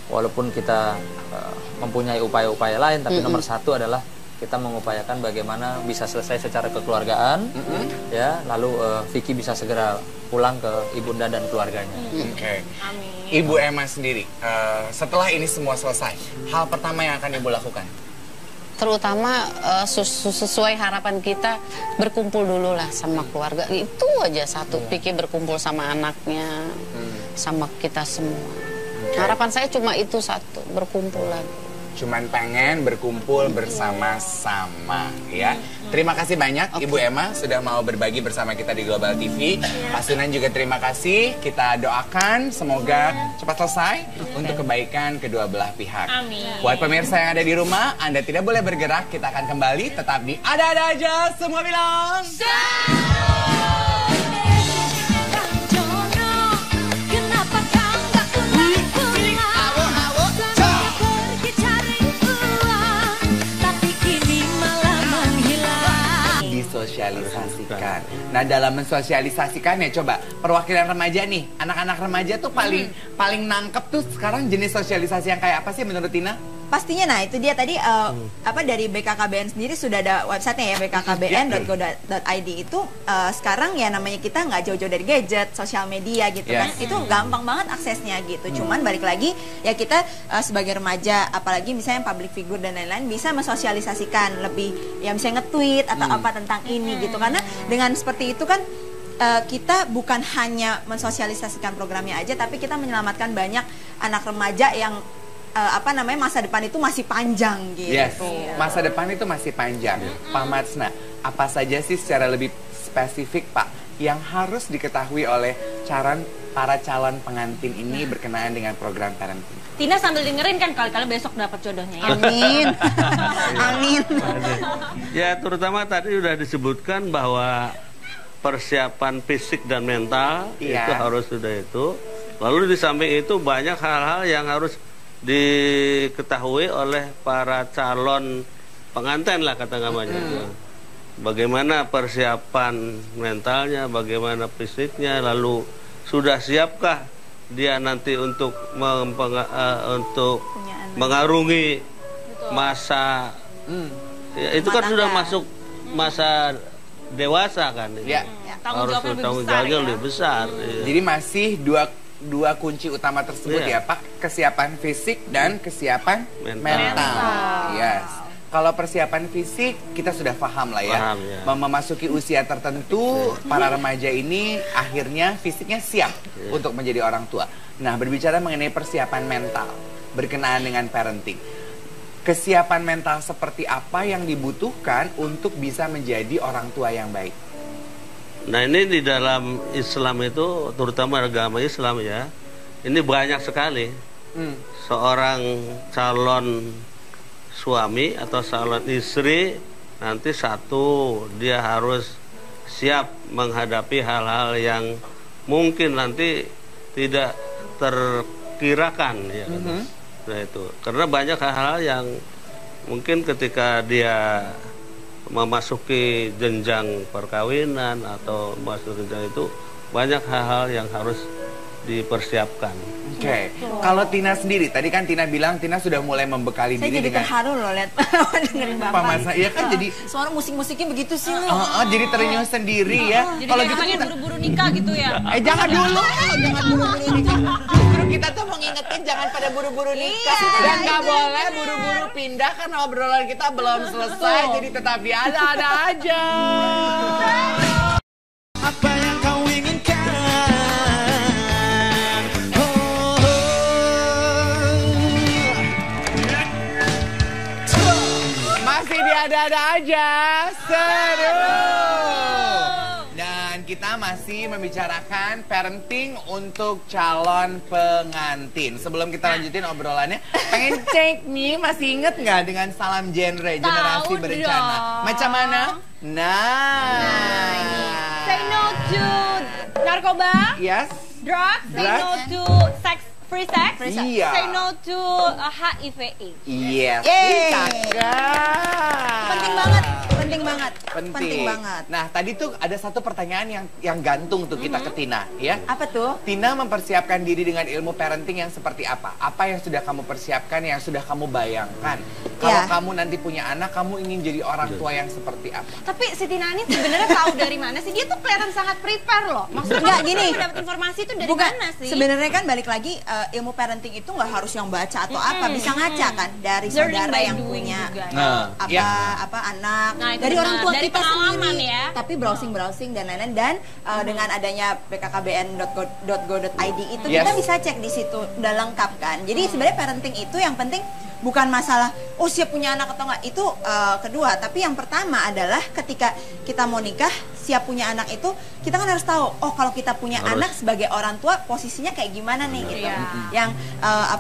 walaupun kita mempunyai upaya-upaya lain, tapi nomor satu adalah kita mengupayakan bagaimana bisa selesai secara kekeluargaan, ya, lalu Vicky bisa segera pulang ke ibunda dan keluarganya. Oke. Ibu Emma sendiri, setelah ini semua selesai, hal pertama yang akan Ibu lakukan? Terutama sesuai harapan kita, berkumpul dulu lah sama keluarga. Itu aja satu, Vicky berkumpul sama anaknya, sama kita semua. Harapan saya cuma itu satu, berkumpul lagi. Cuman pengen berkumpul bersama-sama ya. Terima kasih banyak Ibu Emma sudah mau berbagi bersama kita di Global TV. Pak Sunan juga terima kasih. Kita doakan semoga cepat selesai untuk kebaikan kedua belah pihak. Amin. Buat pemirsa yang ada di rumah, Anda tidak boleh bergerak. Kita akan kembali tetap di Ada-Ada Aja. Semua bilang sosialisasikan. Nah, dalam mensosialisasikan ya, coba perwakilan remaja nih, anak-anak remaja tuh paling nangkep tuh sekarang jenis sosialisasi yang kayak apa sih menurut Tina? Pastinya, nah itu dia tadi dari BKKBN sendiri sudah ada websitenya ya, bkkbn.go.id itu sekarang ya namanya kita nggak jauh-jauh dari gadget, sosial media gitu kan, itu gampang banget aksesnya gitu. Cuman balik lagi ya kita sebagai remaja, apalagi misalnya public figure dan lain-lain, bisa mensosialisasikan lebih, ya misalnya nge-tweet atau apa tentang ini gitu, karena dengan seperti itu kan kita bukan hanya mensosialisasikan programnya aja, tapi kita menyelamatkan banyak anak remaja yang masa depan itu masih panjang gitu. Yes, masa depan itu masih panjang. Pak Matsna, apa saja sih secara lebih spesifik Pak yang harus diketahui oleh para calon pengantin ini berkenaan dengan program parenting? Tina sambil dengerin kan, kali-kali besok dapat jodohnya ya. Amin. Amin. Ya, terutama tadi sudah disebutkan bahwa persiapan fisik dan mental itu harus sudah itu. Lalu di samping itu banyak hal-hal yang harus diketahui oleh para calon pengantin lah kata namanya. Bagaimana persiapan mentalnya, bagaimana fisiknya, lalu sudah siapkah dia nanti untuk mengarungi masa ya, itu kan sudah masuk masa dewasa kan, harus tanggung jawabnya lebih besar. Jadi masih dua kunci utama tersebut ya Pak, kesiapan fisik dan kesiapan mental. Yes. Kalau persiapan fisik kita sudah paham lah ya. Memasuki usia tertentu para remaja ini akhirnya fisiknya siap untuk menjadi orang tua. Nah, berbicara mengenai persiapan mental berkenaan dengan parenting, kesiapan mental seperti apa yang dibutuhkan untuk bisa menjadi orang tua yang baik? Nah, ini di dalam Islam itu, terutama agama Islam ya, ini banyak sekali. Seorang calon suami atau calon istri, nanti satu, dia harus siap menghadapi hal-hal yang mungkin nanti tidak terkirakan ya. Nah itu, karena banyak hal-hal yang mungkin ketika dia memasuki jenjang perkawinan atau masuk jenjang itu, banyak hal-hal yang harus dipersiapkan. Oke. Kalau Tina sendiri, tadi kan Tina bilang Tina sudah mulai membekali diri dengan... Saya jadi terharu loh lihat dengerin Bapak. Pak Masa, iya kan jadi... Suara musik-musiknya begitu sih loh. Jadi terenyuh sendiri ya. Jadi kalau gitu kita buru-buru nikah gitu ya. Jangan dulu, jangan buru-buru nikah. Justru kita tuh mau ngingetin jangan pada buru-buru nikah. Dan nggak boleh buru-buru pindah karena obrolan kita belum selesai, jadi tetap di ada-ada aja. Apa yang kau inginkan? Masih di ada-ada aja, seru. Dan kita masih membicarakan parenting untuk calon pengantin. Sebelum kita lanjutin obrolannya, pengen cek nih, masih inget nggak dengan salam genre generasi berencana? Macam mana? Nah, Say no to narkoba, yes. drugs, say no to sex, free sex, Iya. say no to HIV/AIDS. Yes. Yeay. Kakak. Penting banget, penting banget. Penting. banget. Nah, tadi tuh ada satu pertanyaan yang gantung tuh kita ke Tina, ya. Apa tuh? Tina mempersiapkan diri dengan ilmu parenting yang seperti apa? Apa yang sudah kamu persiapkan, yang sudah kamu bayangkan? Kalau Ya. kamu nanti punya anak, kamu ingin jadi orang tua yang seperti apa? Tapi si Tina ini sebenarnya tahu dari mana sih? Dia tuh kelihatan sangat prepare loh. Maksudnya Enggak, gini. dapat informasi itu dari Bukan, mana sih? sebenarnya kan balik lagi ilmu parenting itu nggak harus yang baca atau apa, bisa ngaca kan dari Learning saudara by yang doing punya juga, ya. Nah, apa anak, Nah, itu dari benar. orang tua Dari kita pengalaman sendiri, ya. tapi browsing dan lain-lain, dan dengan adanya bkkbn.go.id itu Yes. kita bisa cek di situ, udah lengkap kan. Jadi sebenarnya parenting itu yang penting bukan masalah oh siap punya anak atau enggak, itu kedua, tapi yang pertama adalah ketika kita mau nikah, siap punya anak itu kita kan harus tahu, oh kalau kita punya anak sebagai orang tua posisinya kayak gimana nih gitu. Iya. Yang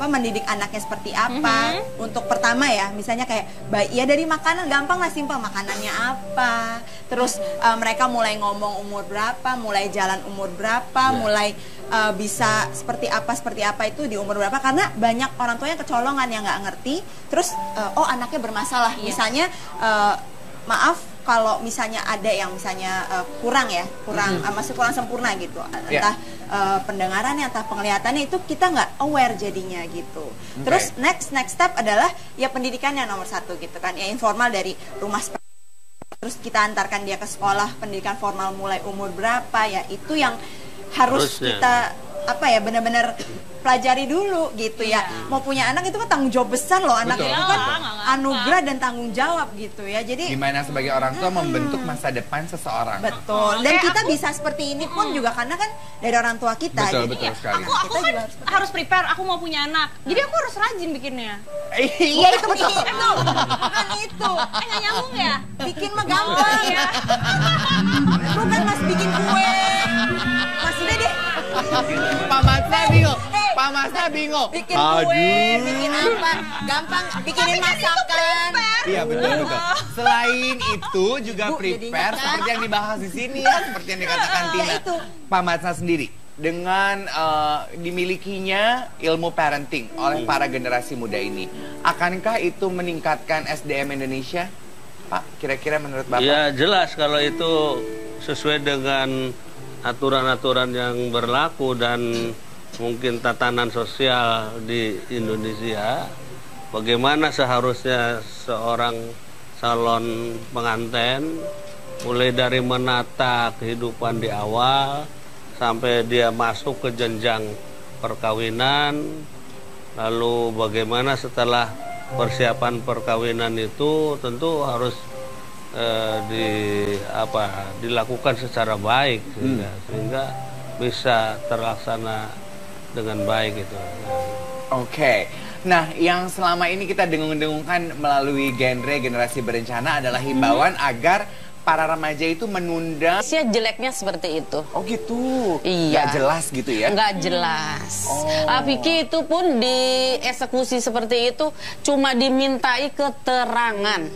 mendidik anaknya seperti apa. Untuk pertama ya, misalnya kayak ya dari makanan, gampang lah, simpel, makanannya apa. Terus mereka mulai ngomong umur berapa, mulai jalan umur berapa, mulai bisa seperti apa itu di umur berapa, karena banyak orang tua yang kecolongan yang nggak ngerti, terus oh anaknya bermasalah. Misalnya maaf kalau misalnya ada yang misalnya kurang masih kurang sempurna gitu, entah pendengarannya, entah penglihatannya, itu kita nggak aware jadinya gitu. Terus next step adalah ya pendidikannya nomor satu gitu kan, ya informal dari rumah. Terus kita antarkan dia ke sekolah pendidikan formal mulai umur berapa, ya itu yang harus kita benar-benar pelajari dulu gitu ya. Mau punya anak itu kan tanggung jawab besar loh, anak itu kan anugerah dan tanggung jawab gitu ya. Jadi gimana sebagai orang tua membentuk masa depan seseorang? betul. Dan kita bisa seperti ini pun juga karena kan dari orang tua kita. Betul, Jadi betul sekali. Aku kita kan juga harus prepare, aku mau punya anak. Jadi aku harus rajin bikinnya. iya itu betul. Bukan itu. Nggak nyambung ya? Bikin mah gampang ya. Bukan mas bikin kue. Mas udah deh. Pak Masna bingung. Pak Masna bingung. Bikin kue, bikin apa? Gampang, bikinin masakan. Iya betul. Selain itu juga Bu, prepare jadinya kan? seperti yang dibahas di sini ya, seperti yang dikatakan Tina. itu. Pak Masna sendiri dengan dimilikinya ilmu parenting oleh para generasi muda ini, akankah itu meningkatkan SDM Indonesia? Pak, kira-kira menurut Bapak? Ya jelas kalau itu sesuai dengan aturan-aturan yang berlaku dan mungkin tatanan sosial di Indonesia, bagaimana seharusnya seorang calon pengantin mulai dari menata kehidupan di awal sampai dia masuk ke jenjang perkawinan, lalu bagaimana setelah persiapan perkawinan itu tentu harus dilakukan secara baik sehingga bisa terlaksana dengan baik itu. Oke. Nah, yang selama ini kita dengung-dengungkan melalui genre generasi berencana adalah himbauan agar para remaja itu menunda. Usia jeleknya seperti itu. Oh gitu. Iya. Nggak jelas gitu ya? Nggak jelas. Oh. Vicky itu pun dieksekusi seperti itu cuma dimintai keterangan.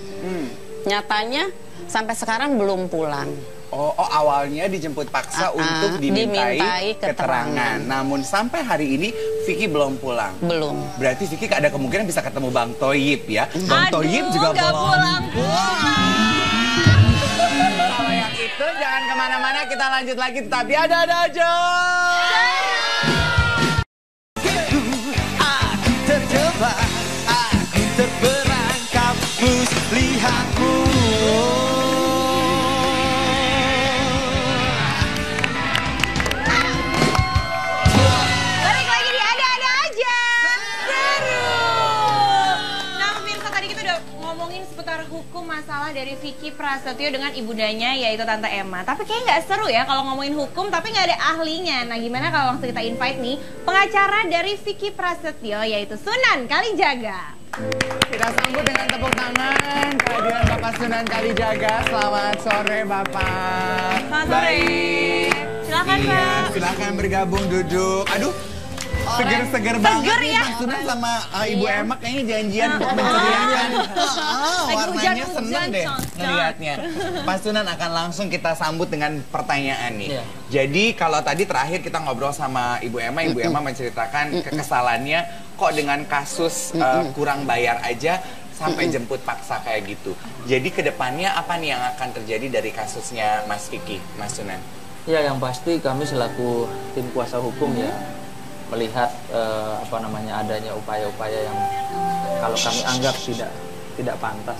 Nyatanya sampai sekarang belum pulang. Oh, awalnya dijemput paksa untuk dimintai keterangan. Namun sampai hari ini Vicky belum pulang. Belum. Berarti Vicky ada kemungkinan bisa ketemu Bang Toyib ya. Bang Toyib juga nggak belum. pulang. Yang itu jangan kemana-mana, kita lanjut lagi tetap di ada-ada aja. Aku terjebak, aku terperangkap, muslihatmu. Balik lagi di ada-ada aja. Seru. Nah, pemirsa, tadi kita udah udah ngomongin seputar hukum masalah dari Vicky Prasetyo dengan ibundanya yaitu Tante Emma. Tapi kayaknya nggak seru ya kalau ngomongin hukum tapi nggak ada ahlinya. Nah gimana kalau langsung kita invite nih pengacara dari Vicky Prasetyo yaitu Sunan Kalijaga. Kita sambut dengan tepuk tangan kehadiran Bapak Sunan Kalijaga. Selamat sore Bapak. Selamat sore. Silakan Pak. Silakan bergabung duduk. Aduh, seger-seger banget nih ya. Pak Sunan sama Ibu Emma kayaknya janjian untuk menceriakan. Warnanya seneng deh ngeliatnya. Pak Sunan akan langsung kita sambut dengan pertanyaan nih. Jadi kalau tadi terakhir kita ngobrol sama Ibu Emma menceritakan kekesalannya kok dengan kasus kurang bayar aja sampai jemput paksa kayak gitu. Jadi kedepannya apa nih yang akan terjadi dari kasusnya Mas Vicky, Mas Sunan? Ya, yang pasti kami selaku tim kuasa hukum ya melihat adanya upaya-upaya yang kalau kami anggap tidak pantas,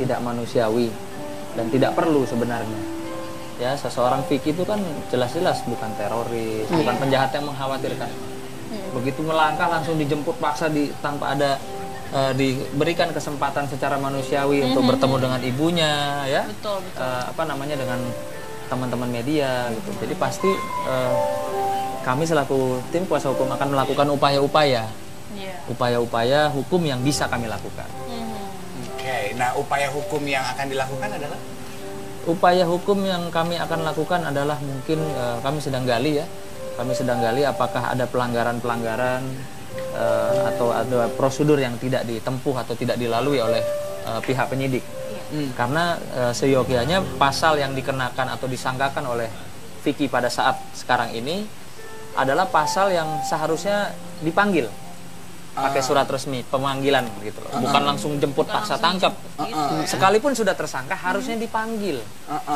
tidak manusiawi dan tidak perlu sebenarnya. Ya, seseorang Vicky itu kan jelas-jelas bukan teroris, bukan penjahat yang mengkhawatirkan. Begitu melangkah langsung dijemput paksa tanpa ada diberikan kesempatan secara manusiawi untuk bertemu dengan ibunya, ya. Betul. Dengan teman-teman media gitu. Jadi pasti kami selaku tim kuasa hukum akan melakukan upaya-upaya hukum yang bisa kami lakukan. Oke, nah upaya hukum yang akan dilakukan adalah? Upaya hukum yang kami akan lakukan adalah mungkin kami sedang gali ya. Kami sedang gali apakah ada pelanggaran-pelanggaran atau ada prosedur yang tidak ditempuh atau tidak dilalui oleh pihak penyidik. Karena seyogianya pasal yang dikenakan atau disangkakan oleh Vicky pada saat sekarang ini adalah pasal yang seharusnya dipanggil pakai surat resmi pemanggilan gitu loh. Bukan langsung jemput paksa tangkap. Sekalipun sudah tersangka harusnya dipanggil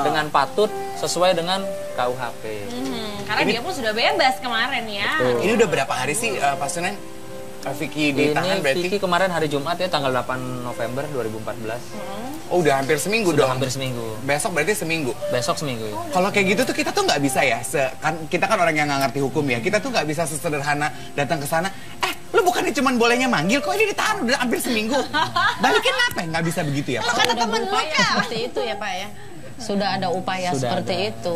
dengan patut sesuai dengan KUHP. Karena dia pun sudah bebas kemarin ya. Betul. Ini udah berapa hari sih Pak Sunan? Vicky ditahan berarti? Vicky kemarin hari Jumat ya tanggal 8 November 2014. Oh udah hampir seminggu Sudah dong? Hampir seminggu. Besok berarti seminggu? Besok seminggu ya. Kalau kayak gitu tuh kita tuh nggak bisa ya, kita kan orang yang nggak ngerti hukum ya, kita tuh nggak bisa sesederhana datang ke sana, lu bukannya cuma bolehnya manggil, kok ini ditahan udah hampir seminggu? Balikin apa? Nggak bisa begitu ya Pak? Sudah ada upaya seperti itu ya Pak ya? Sudah ada upaya seperti itu.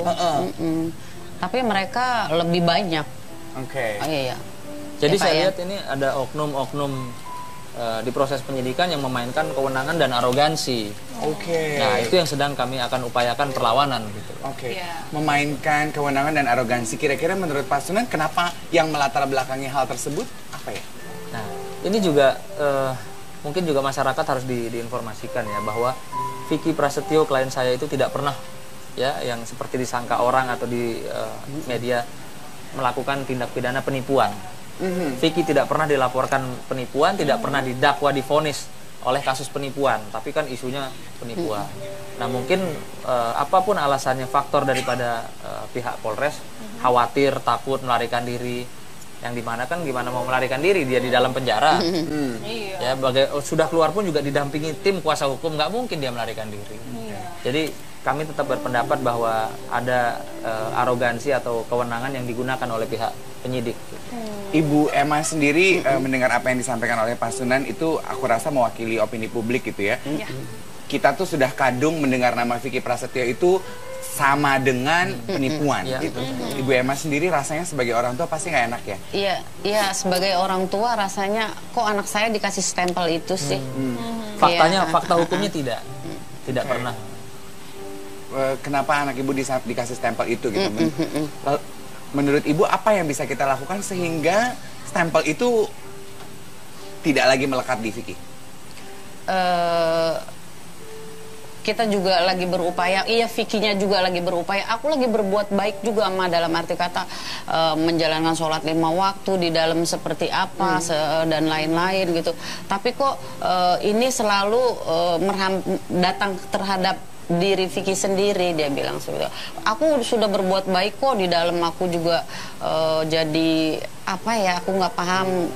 Tapi mereka lebih banyak. Oke. Oh, iya. Jadi Ya, Pak, saya ya. lihat ini ada oknum-oknum di proses penyidikan yang memainkan kewenangan dan arogansi. Oke. Nah, itu yang sedang kami akan upayakan perlawanan gitu. Oke. Memainkan kewenangan dan arogansi. Kira-kira menurut Pak Sunan kenapa yang melatar belakangi hal tersebut apa ya? Nah, ini juga mungkin juga masyarakat harus diinformasikan ya bahwa Vicky Prasetyo klien saya itu tidak pernah ya yang seperti disangka orang atau di media melakukan tindak pidana penipuan. Vicky tidak pernah dilaporkan penipuan, tidak pernah didakwa divonis oleh kasus penipuan, tapi kan isunya penipuan. Nah mungkin apapun alasannya, faktor daripada pihak Polres khawatir, takut melarikan diri, yang dimana kan gimana mau melarikan diri, dia di dalam penjara. Ya, sudah keluar pun juga didampingi tim kuasa hukum, nggak mungkin dia melarikan diri. Jadi kami tetap berpendapat bahwa ada arogansi atau kewenangan yang digunakan oleh pihak penyidik. Ibu Emma sendiri mendengar apa yang disampaikan oleh Pak Sunan itu aku rasa mewakili opini publik gitu ya. Kita tuh sudah kadung mendengar nama Vicky Prasetyo itu sama dengan penipuan gitu. Ibu Emma sendiri rasanya sebagai orang tua pasti nggak enak ya? Iya, sebagai orang tua rasanya kok anak saya dikasih stempel itu sih. Faktanya, fakta hukumnya tidak pernah. Kenapa anak ibu dikasih stempel itu gitu? Menurut ibu apa yang bisa kita lakukan sehingga stempel itu tidak lagi melekat di Vicky? Kita juga lagi berupaya, Vicky-nya juga lagi berupaya. Aku lagi berbuat baik juga sama dalam arti kata menjalankan sholat 5 waktu di dalam seperti apa dan lain-lain gitu. Tapi kok ini selalu datang terhadap diri Vicky sendiri, dia bilang seperti itu. Aku sudah berbuat baik kok di dalam, aku juga jadi apa ya, aku nggak paham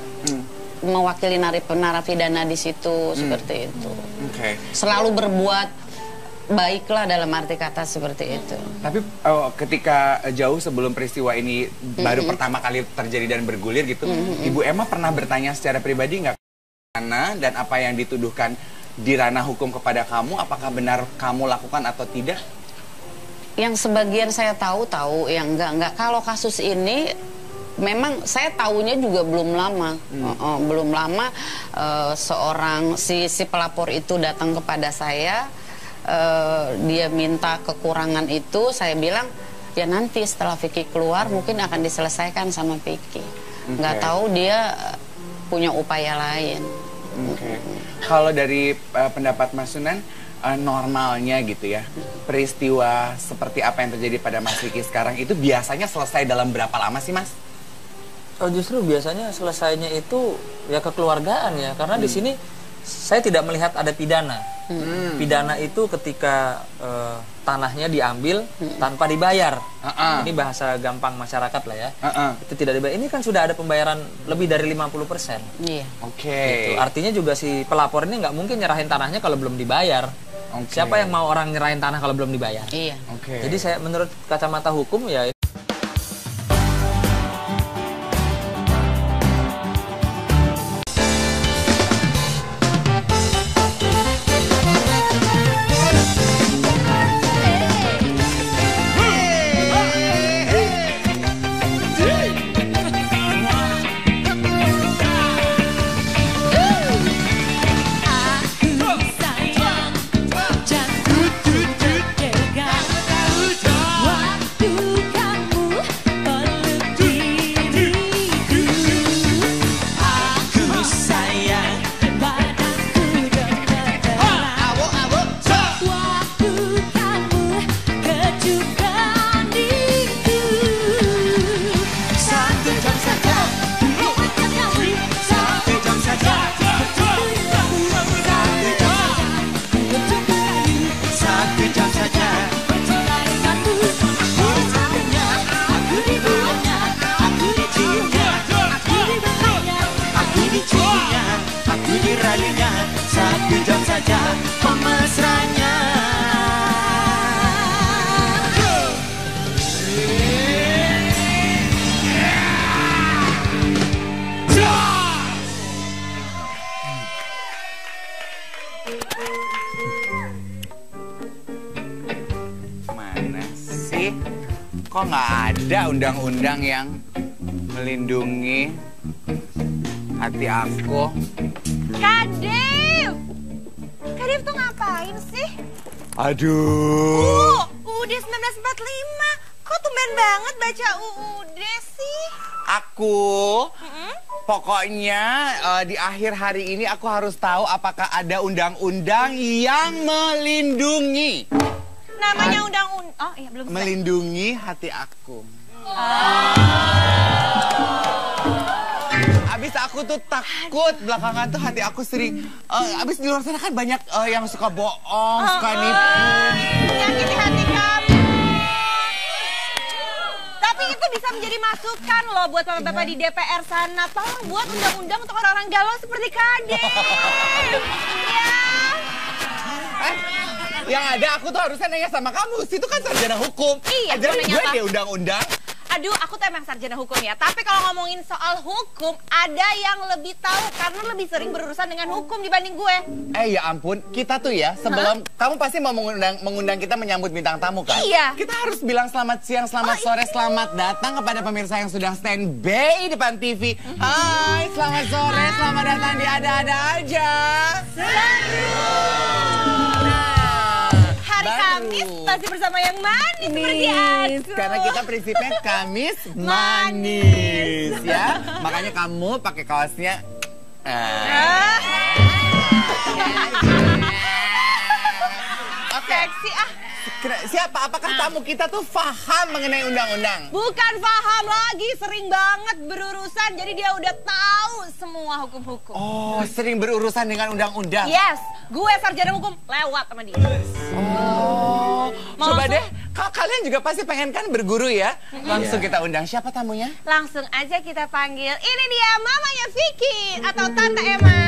mewakili narapidana di situ seperti itu. Selalu berbuat baiklah dalam arti kata seperti itu. Tapi ketika jauh sebelum peristiwa ini baru pertama kali terjadi dan bergulir gitu, Ibu Emma pernah bertanya secara pribadi nggak mana dan apa yang dituduhkan di ranah hukum kepada kamu, apakah benar kamu lakukan atau tidak? Yang sebagian saya tahu, yang enggak. Kalau kasus ini memang saya tahunya juga belum lama. Belum lama seorang si pelapor itu datang kepada saya, dia minta kekurangan itu, saya bilang ya nanti setelah Vicky keluar mungkin akan diselesaikan sama Vicky. Nggak tahu dia punya upaya lain. Kalau dari pendapat Mas Sunan, normalnya gitu ya, peristiwa seperti apa yang terjadi pada Mas Vicky sekarang itu biasanya selesai dalam berapa lama sih, Mas? Oh, justru biasanya selesainya itu ya kekeluargaan ya, karena di sini saya tidak melihat ada pidana. Pidana itu ketika tanahnya diambil tanpa dibayar. Ini bahasa gampang masyarakat lah ya. Itu tidak dibayar. Ini kan sudah ada pembayaran lebih dari 50%. Iya. Oke. Gitu. Artinya juga si pelapor ini nggak mungkin nyerahin tanahnya kalau belum dibayar. Siapa yang mau orang nyerahin tanah kalau belum dibayar? Iya. Jadi saya menurut kacamata hukum ya. Mana sih? Kok nggak ada undang-undang yang melindungi hati aku? Kadif! Kadif tuh ngapain sih? Aduh. UUD 1945. Kok tumben banget baca UUD sih? Aku pokoknya di akhir hari ini aku harus tahu apakah ada undang-undang yang melindungi. Namanya undang-undang. Oh iya belum. Melindungi hati aku. Abis aku tuh takut belakangan tuh hati aku sering. Abis di luar sana kan banyak yang suka bohong, suka nipu. Menyakiti hati kamu. Tapi itu bisa menjadi masukan loh buat bapak-bapak di DPR sana. Tolong buat undang-undang untuk orang-orang galau seperti Kadif. Ya. Yang ada aku tuh harusnya nanya sama kamu. Situ kan sarjana hukum. Iya, ajarin gue gue deh undang-undang. Aduh, aku tuh emang sarjana hukum ya. Tapi kalau ngomongin soal hukum, ada yang lebih tahu karena lebih sering berurusan dengan hukum dibanding gue. Ya ampun, kita tuh ya sebelum kamu pasti mau mengundang kita menyambut bintang tamu kan? Iya. Kita harus bilang selamat siang, selamat sore, selamat datang kepada pemirsa yang sudah standby depan TV. Hai, selamat sore, selamat datang di Ada-Ada Aja. Hari Kamis pasti bersama yang manis seperti aku. Karena kita prinsipnya Kamis manis ya. Makanya kamu pakai kaosnya. Seksi ah. Siapa? Apakah tamu kita tuh paham mengenai undang-undang? Bukan paham lagi, sering banget berurusan. Jadi dia udah tahu semua hukum-hukum. Oh, sering berurusan dengan undang-undang. Yes, gue sarjana hukum lewat sama dia. Oh, Mau coba langsung? deh. Kalau kalian juga pasti pengen kan berguru ya. Langsung kita undang siapa tamunya? Langsung aja kita panggil. Ini dia mamanya Vicky atau Tante Emma.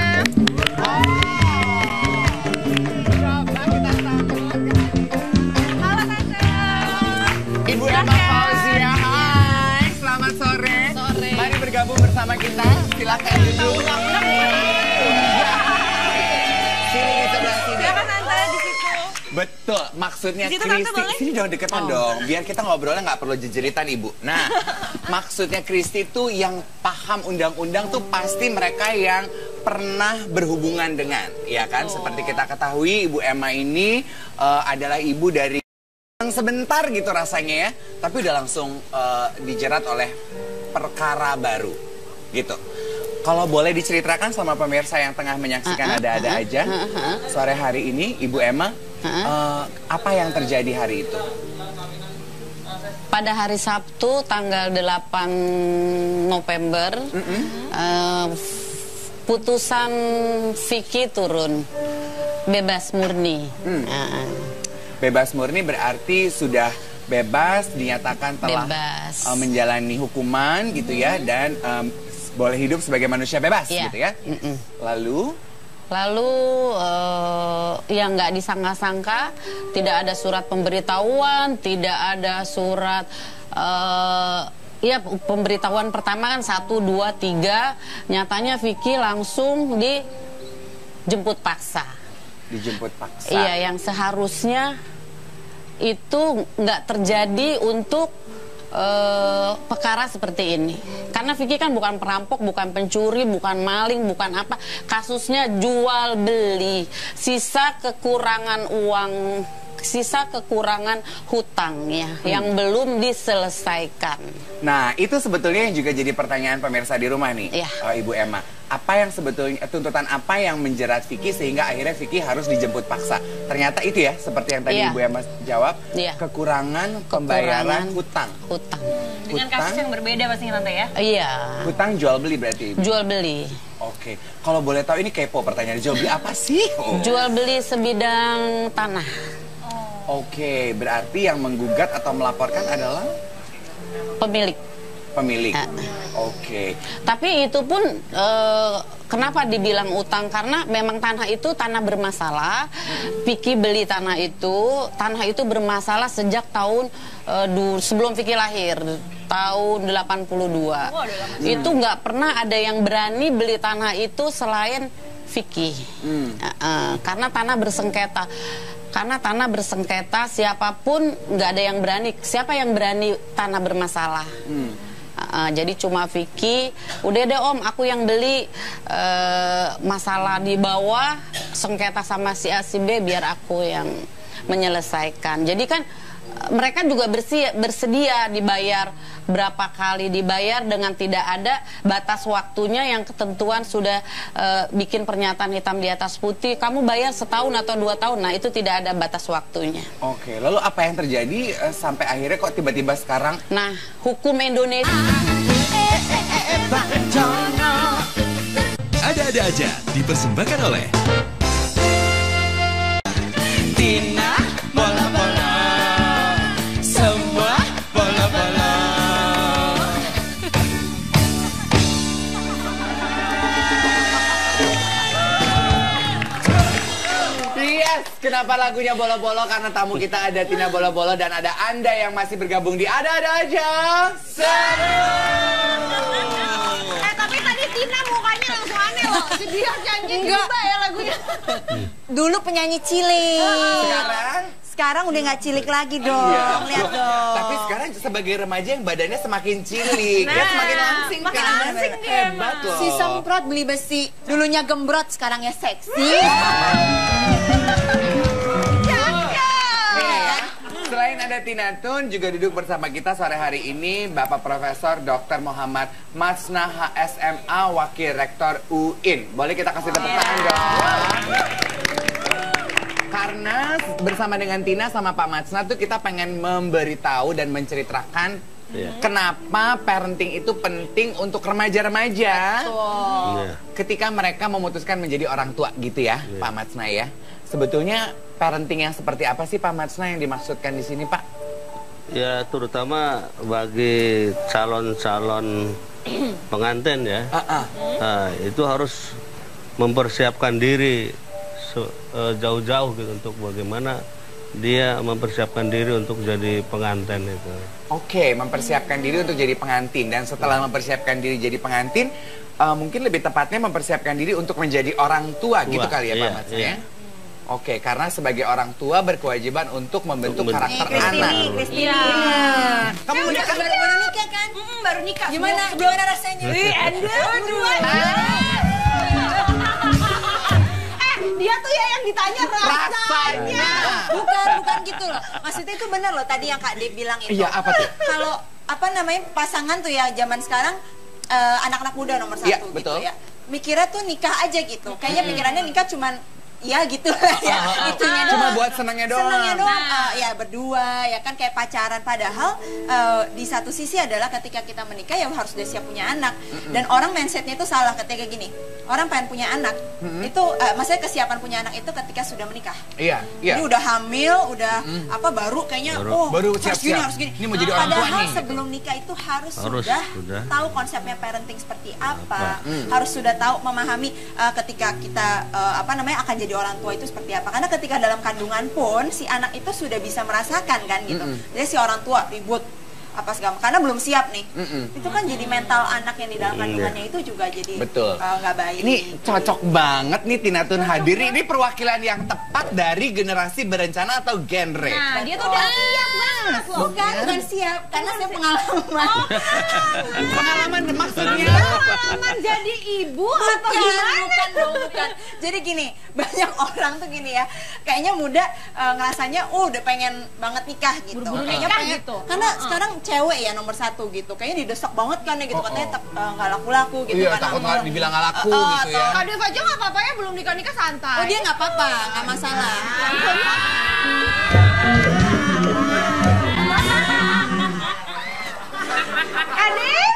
Coba kita sambut. Halo Tante. Ibu Emma Fauzia, hai. Selamat sore. Sore. Mari bergabung bersama kita. Silakan duduk. Sini di sebelah Betul, maksudnya Di situ Tante Kristi, boleh? sini dong deketan dong, biar kita ngobrolnya nggak perlu jejeritan Ibu. Nah, maksudnya Kristi tuh yang paham undang-undang tuh pasti mereka yang pernah berhubungan dengan, ya kan? Seperti kita ketahui Ibu Emma ini adalah ibu dari yang sebentar gitu rasanya ya, tapi udah langsung dijerat oleh perkara baru, gitu. Kalau boleh diceritakan sama pemirsa yang tengah menyaksikan ada-ada aja sore hari ini, Ibu Emma, apa yang terjadi hari itu? Pada hari Sabtu tanggal 8 November, putusan Vicky turun, bebas murni. Bebas murni berarti sudah bebas, dinyatakan telah menjalani hukuman gitu ya, dan boleh hidup sebagai manusia bebas gitu ya. Lalu yang nggak disangka-sangka, tidak ada surat pemberitahuan, tidak ada surat ya pemberitahuan pertama kan 1, 2, 3, nyatanya Vicky langsung dijemput paksa. Dijemput paksa. Iya, yang seharusnya itu nggak terjadi untuk perkara seperti ini. Karena Vicky kan bukan perampok, bukan pencuri, bukan maling, bukan apa. Kasusnya jual beli, sisa kekurangan uang, sisa kekurangan hutang ya, yang belum diselesaikan. Nah, itu sebetulnya yang juga jadi pertanyaan pemirsa di rumah nih, Ibu Emma. Apa yang sebetulnya, tuntutan apa yang menjerat Vicky sehingga akhirnya Vicky harus dijemput paksa? Ternyata itu ya, seperti yang tadi Ibu Emma jawab, kekurangan pembayaran hutang. Dengan kasus yang berbeda pastinya Tante ya? Iya. Hutang jual beli berarti Ibu? Jual beli. Oke, kalau boleh tahu ini kepo pertanyaan, jual beli apa sih? Jual beli sebidang tanah. Oke, berarti yang menggugat atau melaporkan adalah? Pemilik. Pemilik. Oke. Tapi itu pun kenapa dibilang utang? Karena memang tanah itu tanah bermasalah. Vicky beli tanah itu bermasalah sejak tahun sebelum Vicky lahir, tahun 82. Itu nggak pernah ada yang berani beli tanah itu selain Vicky. Karena tanah bersengketa. Karena tanah bersengketa, siapapun nggak ada yang berani. Siapa yang berani tanah bermasalah? Jadi cuma Vicky, udah deh Om, aku yang beli, masalah di bawah, sengketa sama si A si B, biar aku yang menyelesaikan. Jadi kan mereka juga bersedia dibayar, berapa kali dibayar dengan tidak ada batas waktunya, yang ketentuan sudah bikin pernyataan hitam di atas putih, kamu bayar setahun atau 2 tahun, nah itu tidak ada batas waktunya. Oke, lalu apa yang terjadi sampai akhirnya kok tiba-tiba sekarang? Nah, hukum Indonesia Ada-ada aja dipersembahkan oleh Tina, bola-bola, semua bola-bola. Yes, kenapa lagunya bolo-bolo? Karena tamu kita ada Tina Bolo-Bolo dan ada Anda yang masih bergabung di Ada-ada Aja Seru. Tapi tadi Tina mukanya langsung aneh loh. Sedih nyanyi juga ya lagunya. Dulu penyanyi cilik. Sekarang? Sekarang udah nggak cilik lagi dong. Lihat dong. Tapi sekarang sebagai remaja yang badannya semakin cilik, ya semakin langsing makin kan. langsing dia Hebat loh. Si semprot beli besi. Dulunya gembrot, sekarang ya seksi. Selain ada Tina Tun, juga duduk bersama kita sore hari ini Bapak Profesor Dr. Muhammad Matsna HSMA, Wakil Rektor UIN. Boleh kita kasih tepuk tangan dong? Karena bersama dengan Tina sama Pak Matsna tuh kita pengen memberitahu dan menceritakan kenapa parenting itu penting untuk remaja-remaja ketika mereka memutuskan menjadi orang tua gitu ya, Pak Matsna ya. Sebetulnya parenting yang seperti apa sih Pak Matsna yang dimaksudkan di sini, Pak? Ya, terutama bagi calon-calon pengantin ya. Nah, itu harus mempersiapkan diri jauh-jauh gitu untuk bagaimana dia mempersiapkan diri untuk jadi pengantin itu. Oke, mempersiapkan diri untuk jadi pengantin, dan setelah mempersiapkan diri jadi pengantin, mungkin lebih tepatnya mempersiapkan diri untuk menjadi orang tua gitu kali ya, Pak Matsna ya. Oke, karena sebagai orang tua berkewajiban untuk membentuk karakter anak. Christine. Kamu udah kan baru nikah kan? Baru nikah. Gimana rasanya? Dia tuh ya yang ditanya rasanya. Bukan gitu loh. Maksudnya itu benar loh tadi yang Kak Dep bilang itu. Iya, apa tuh? Kalau pasangan tuh ya zaman sekarang anak-anak muda nomor 1 Iya, gitu betul. ya. Mikirnya tuh nikah aja gitu. Kayaknya pikirannya nikah cuman ya gitu lah ya. Itunya Cuma doang. buat senangnya doang. Senangnya doang. Ya berdua ya kan kayak pacaran, padahal di satu sisi adalah ketika kita menikah ya harus udah siap punya anak. Dan orang mindsetnya itu salah ketika gini. Orang pengen punya anak itu maksudnya kesiapan punya anak itu ketika sudah menikah. Iya. Jadi udah hamil, udah baru kayaknya baru harus siap-siap. gini. Ini mau jadi orang tua Padahal nih. sebelum nikah itu harus sudah tahu konsepnya parenting seperti apa. Harus sudah tahu memahami ketika kita akan jadi orang tua itu seperti apa. Karena ketika dalam kandungan pun si anak itu sudah bisa merasakan kan gitu. Jadi si orang tua ribut apa segala karena belum siap nih. Itu kan jadi mental anak yang di dalam kandungannya itu juga jadi nggak baik. Ini cocok banget nih Tina Tun hadir. Ini perwakilan yang tepat dari generasi berencana atau genre. Nah, dia tuh udah siap banget loh. Bukan siap, karena saya pengalaman. Pengalaman maksudnya Pengalaman jadi ibu atau gimana? Bukan. Jadi gini, banyak orang tuh gini ya, kayaknya muda ngerasanya udah pengen banget nikah gitu. Buru-buru Kayaknya nikah pengen gitu. Karena sekarang cewek ya nomor 1 gitu. Kayaknya didesak banget kan ya gitu, katanya nggak laku-laku gitu Iya, kan. takut dibilang nggak laku gitu ya. Kak Dev aja nggak apa-apa ya, belum nikah-nikah santai. Oh dia nggak apa-apa, nggak masalah. Adek?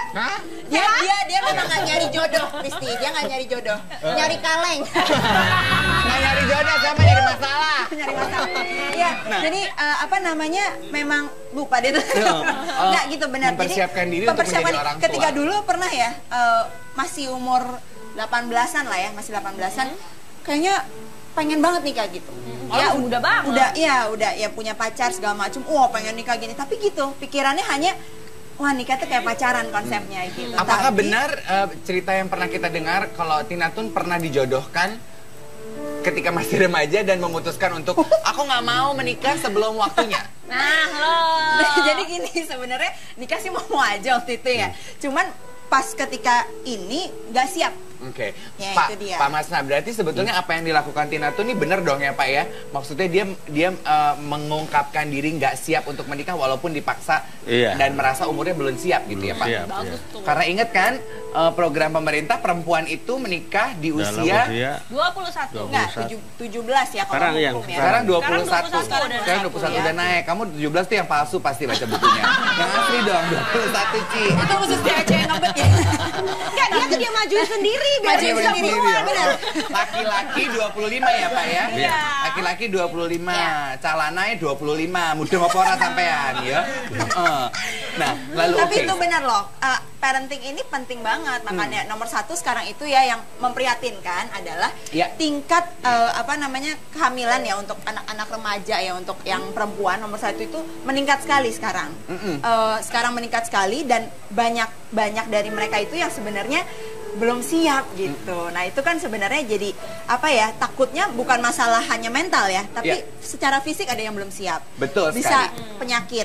Dia memang nggak nyari jodoh, Kristi. Dia nggak nyari jodoh, nyari kaleng. Nggak nyari jodoh, siapa nyari masalah? Nyari masalah. Iya, jadi memang lupa deh tuh. Nggak gitu benar. Mempersiapkan diri untuk menjadi orang tua. Ketika dulu pernah ya, masih umur 18-an lah ya, masih 18-an, kayaknya pengen banget nikah gitu. Ya udah banget. Udah punya pacar segala macam. Pengen nikah gini, tapi gitu pikirannya hanya wah nikah tuh kayak pacaran konsepnya gitu. Apakah benar cerita yang pernah kita dengar kalau Tina Tun pernah dijodohkan ketika masih remaja dan memutuskan untuk aku nggak mau menikah sebelum waktunya? Nah, loh. Jadi gini, sebenarnya nikah sih mau aja waktu itu ya. Cuman pas ketika ini nggak siap. Oke, Ya, Pak, itu dia. Pak Masna, berarti sebetulnya apa yang dilakukan Tina Tun ini benar dong ya Pak ya? Maksudnya dia mengungkapkan diri nggak siap untuk menikah walaupun dipaksa dan merasa umurnya belum siap gitu ya Pak? Siap, Karena ingat kan program pemerintah perempuan itu menikah di usia 21. Enggak, 17 ya kalau Sekarang yang hukum ya. sekarang 21. Sekarang 21 udah naik. Kamu 17 tuh yang palsu pasti baca bukunya. Yang asli dong 21 Ci. Itu khusus cewek-cewek yang ngebet ya. Enggak, dia tuh dia majuin sendiri biar dia bisa sendiri. keluar. Benar. Laki-laki 25 ya Pak ya? Iya. Laki-laki 25, calananya 25, muda mau pora sampean ya. Nah, lalu Tapi itu benar loh, parenting ini penting banget. Makanya nomor 1 sekarang itu ya yang memprihatinkan adalah tingkat kehamilan ya untuk anak-anak remaja ya, untuk yang perempuan nomor 1 itu meningkat sekali sekarang. Sekarang meningkat sekali dan banyak dari mereka itu yang sebenarnya belum siap gitu. Nah itu kan sebenarnya jadi takutnya bukan masalah hanya mental ya, tapi secara fisik ada yang belum siap. Betul Bisa sekali. penyakit,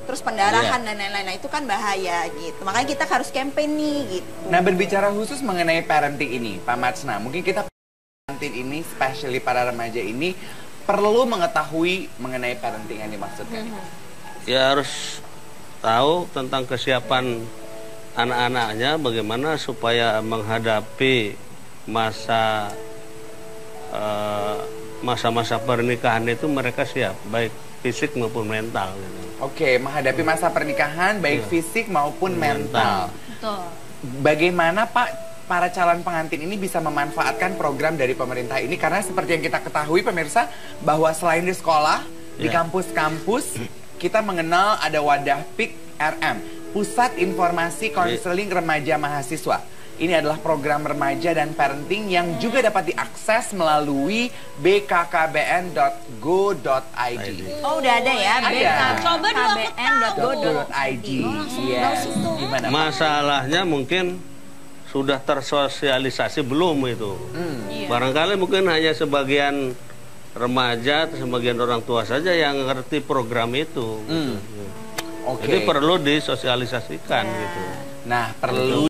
terus pendarahan dan lain-lain. Nah itu kan bahaya gitu. Makanya kita harus campaign nih gitu. Nah, berbicara khusus mengenai parenting ini, Pak Matsna, mungkin kita parenting ini, especially para remaja ini perlu mengetahui mengenai parenting yang dimaksudkan. Ya harus tahu tentang kesiapan anak-anaknya, bagaimana supaya menghadapi masa-masa pernikahan itu mereka siap, baik fisik maupun mental. Gitu. Oke, menghadapi masa pernikahan baik fisik maupun mental. Betul. Bagaimana Pak para calon pengantin ini bisa memanfaatkan program dari pemerintah ini? Karena seperti yang kita ketahui pemirsa, bahwa selain di sekolah, di kampus-kampus kita mengenal ada wadah PIK RM, Pusat Informasi Konseling Remaja Mahasiswa. Ini adalah program remaja dan parenting yang juga dapat diakses melalui bkkbn.go.id. Oh udah ada ya, Coba dulu aku tahu. .go.id. Yes. Gimana Pak? Masalahnya mungkin sudah tersosialisasi belum itu. Barangkali mungkin hanya sebagian remaja atau sebagian orang tua saja yang ngerti program itu. Gitu. Oke. Jadi perlu disosialisasikan gitu. Nah, perlu